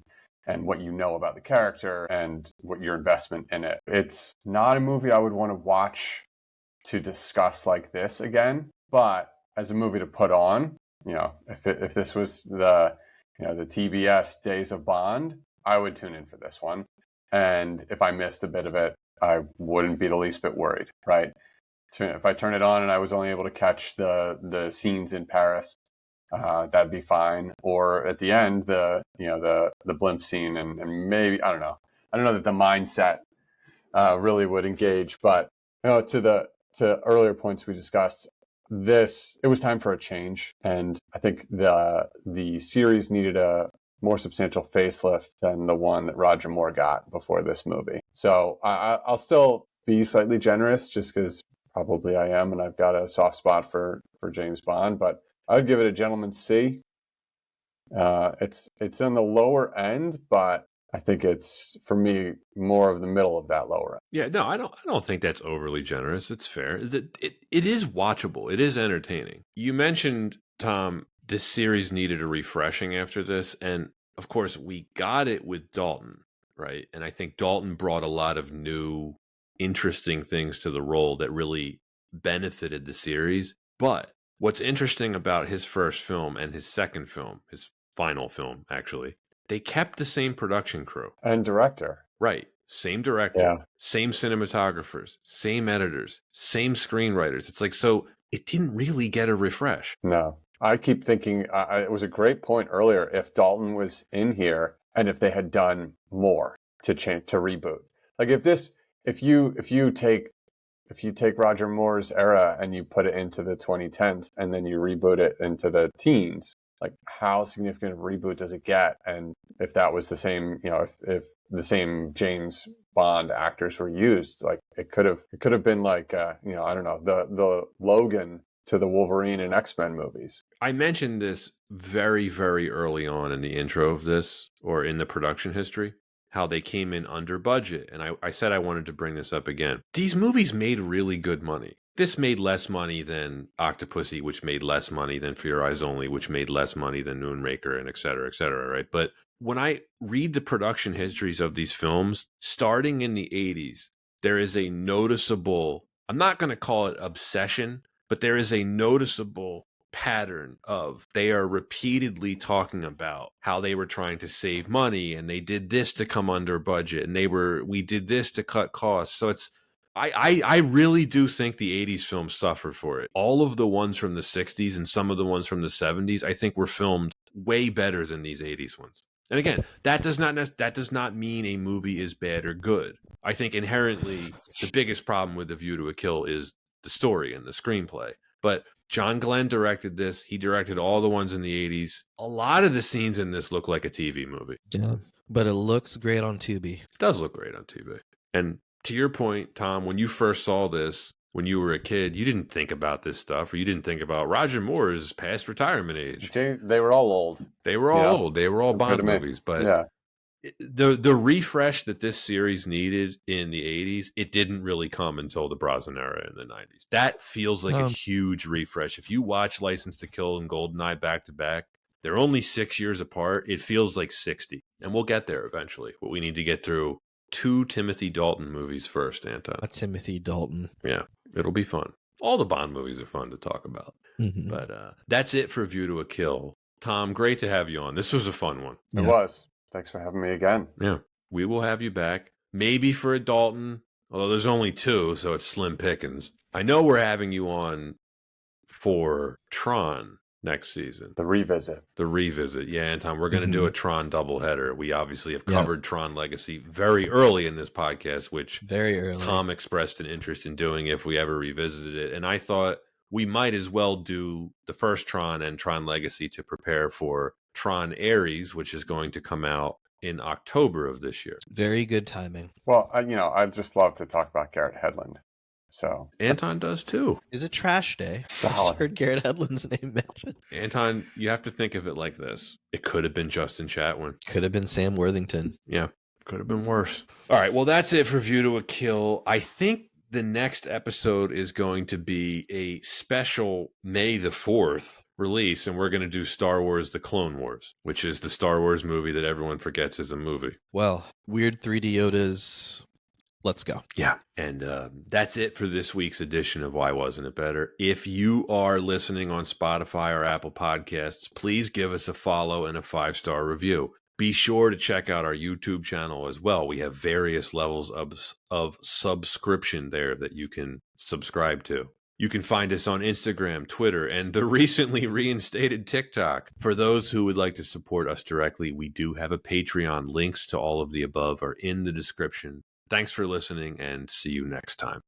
what you know about the character and what your investment in it. It's not a movie I would want to watch to discuss like this again, but as a movie to put on, if this was the TBS Days of Bond, I would tune in for this one. And if I missed a bit of it, I wouldn't be the least bit worried, right? If I turn it on and I was only able to catch the scenes in Paris, that'd be fine. Or at the end, the blimp scene, and maybe I don't know that the mindset really would engage. But to earlier points we discussed, it was time for a change, and I think the series needed a more substantial facelift than the one that Roger Moore got before this movie. So I'll still be slightly generous, just because probably I am, and I've got a soft spot for James Bond, but I would give it a gentleman's C. It's in the lower end, but I think it's, for me, more of the middle of that lower end. Yeah, no, I don't think that's overly generous. It's fair. It is watchable. It is entertaining. You mentioned, Tom, this series needed a refreshing after this, and of course we got it with Dalton, right? And I think Dalton brought a lot of new, interesting things to the role that really benefited the series. But What's interesting about his first film and his second film, his final film, actually, they kept the same production crew. And director. Right. Same director, Yeah. same cinematographers, same editors, same screenwriters. It's like, so it didn't really get a refresh. No. I keep thinking it was a great point earlier. If Dalton was in here and if they had done more to reboot, like if you take Roger Moore's era and you put it into the 2010s and then you reboot it into the teens, like how significant of a reboot does it get? And if that was the same, if the same James Bond actors were used, like it could have been like I don't know, the Logan to the Wolverine and X-Men movies. I mentioned this very, very early on in the intro of this, or in the production history, how they came in under budget. And I said I wanted to bring this up again. These movies made really good money. This made less money than Octopussy, which made less money than For Your Eyes Only, which made less money than Moonraker, and et cetera, right? But when I read the production histories of these films, starting in the 80s, there is a noticeable, I'm not going to call it obsession, but there is a noticeable pattern of they are repeatedly talking about how they were trying to save money and they did this to come under budget and we did this to cut costs. So it's I really do think the 80s films suffered for it. All of the ones from the 60s and some of the ones from the 70s, I think, were filmed way better than these 80s ones. And again, that does not mean a movie is bad or good. I think inherently the biggest problem with The View to a Kill is the story and the screenplay. But John Glenn directed this. He directed all the ones in the 80s. A lot of the scenes in this look like a TV movie. Yeah, but it looks great on Tubi. It does look great on TV. And to your point, Tom, when you first saw this, when you were a kid, you didn't think about this stuff, or you didn't think about Roger Moore's past retirement age. They were all old. They were all old. They were all Bond movies. But yeah. The refresh that this series needed in the 80s, it didn't really come until the Brosnan era in the 90s. That feels like a huge refresh. If you watch License to Kill and GoldenEye back to back, they're only 6 years apart. It feels like 60. And we'll get there eventually. But we need to get through 2 Timothy Dalton movies first, Anton. A Timothy Dalton. Yeah, it'll be fun. All the Bond movies are fun to talk about. Mm-hmm. But that's it for View to a Kill. Tom, great to have you on. This was a fun one. It was. Thanks for having me again. Yeah, we will have you back. Maybe for a Dalton, although there's only 2, so it's slim pickings. I know we're having you on for Tron next season. The revisit. Yeah, Anton, we're going to do a Tron doubleheader. We obviously have covered Tron Legacy very early in this podcast, which very early. Tom expressed an interest in doing if we ever revisited it. And I thought we might as well do the first Tron and Tron Legacy to prepare for Tron Ares, which is going to come out in October of this year. Very good timing. Well, I'd just love to talk about Garrett Hedlund. So Anton does too. Is it trash day? I just heard Garrett Hedlund's name mentioned. Anton, you have to think of it like this. It could have been Justin Chatwin. Could have been Sam Worthington. Yeah, could have been worse. All right, well, that's it for View to a Kill. I think the next episode is going to be a special May the 4th release, and we're going to do Star Wars The Clone Wars, which is the Star Wars movie that everyone forgets is a movie. Well, weird 3D Yodas. Let's go. Yeah. And that's it for this week's edition of Why Wasn't It Better? If you are listening on Spotify or Apple Podcasts, please give us a follow and a 5-star review. Be sure to check out our YouTube channel as well. We have various levels of subscription there that you can subscribe to. You can find us on Instagram, Twitter, and the recently reinstated TikTok. For those who would like to support us directly, we do have a Patreon. Links to all of the above are in the description. Thanks for listening, and see you next time.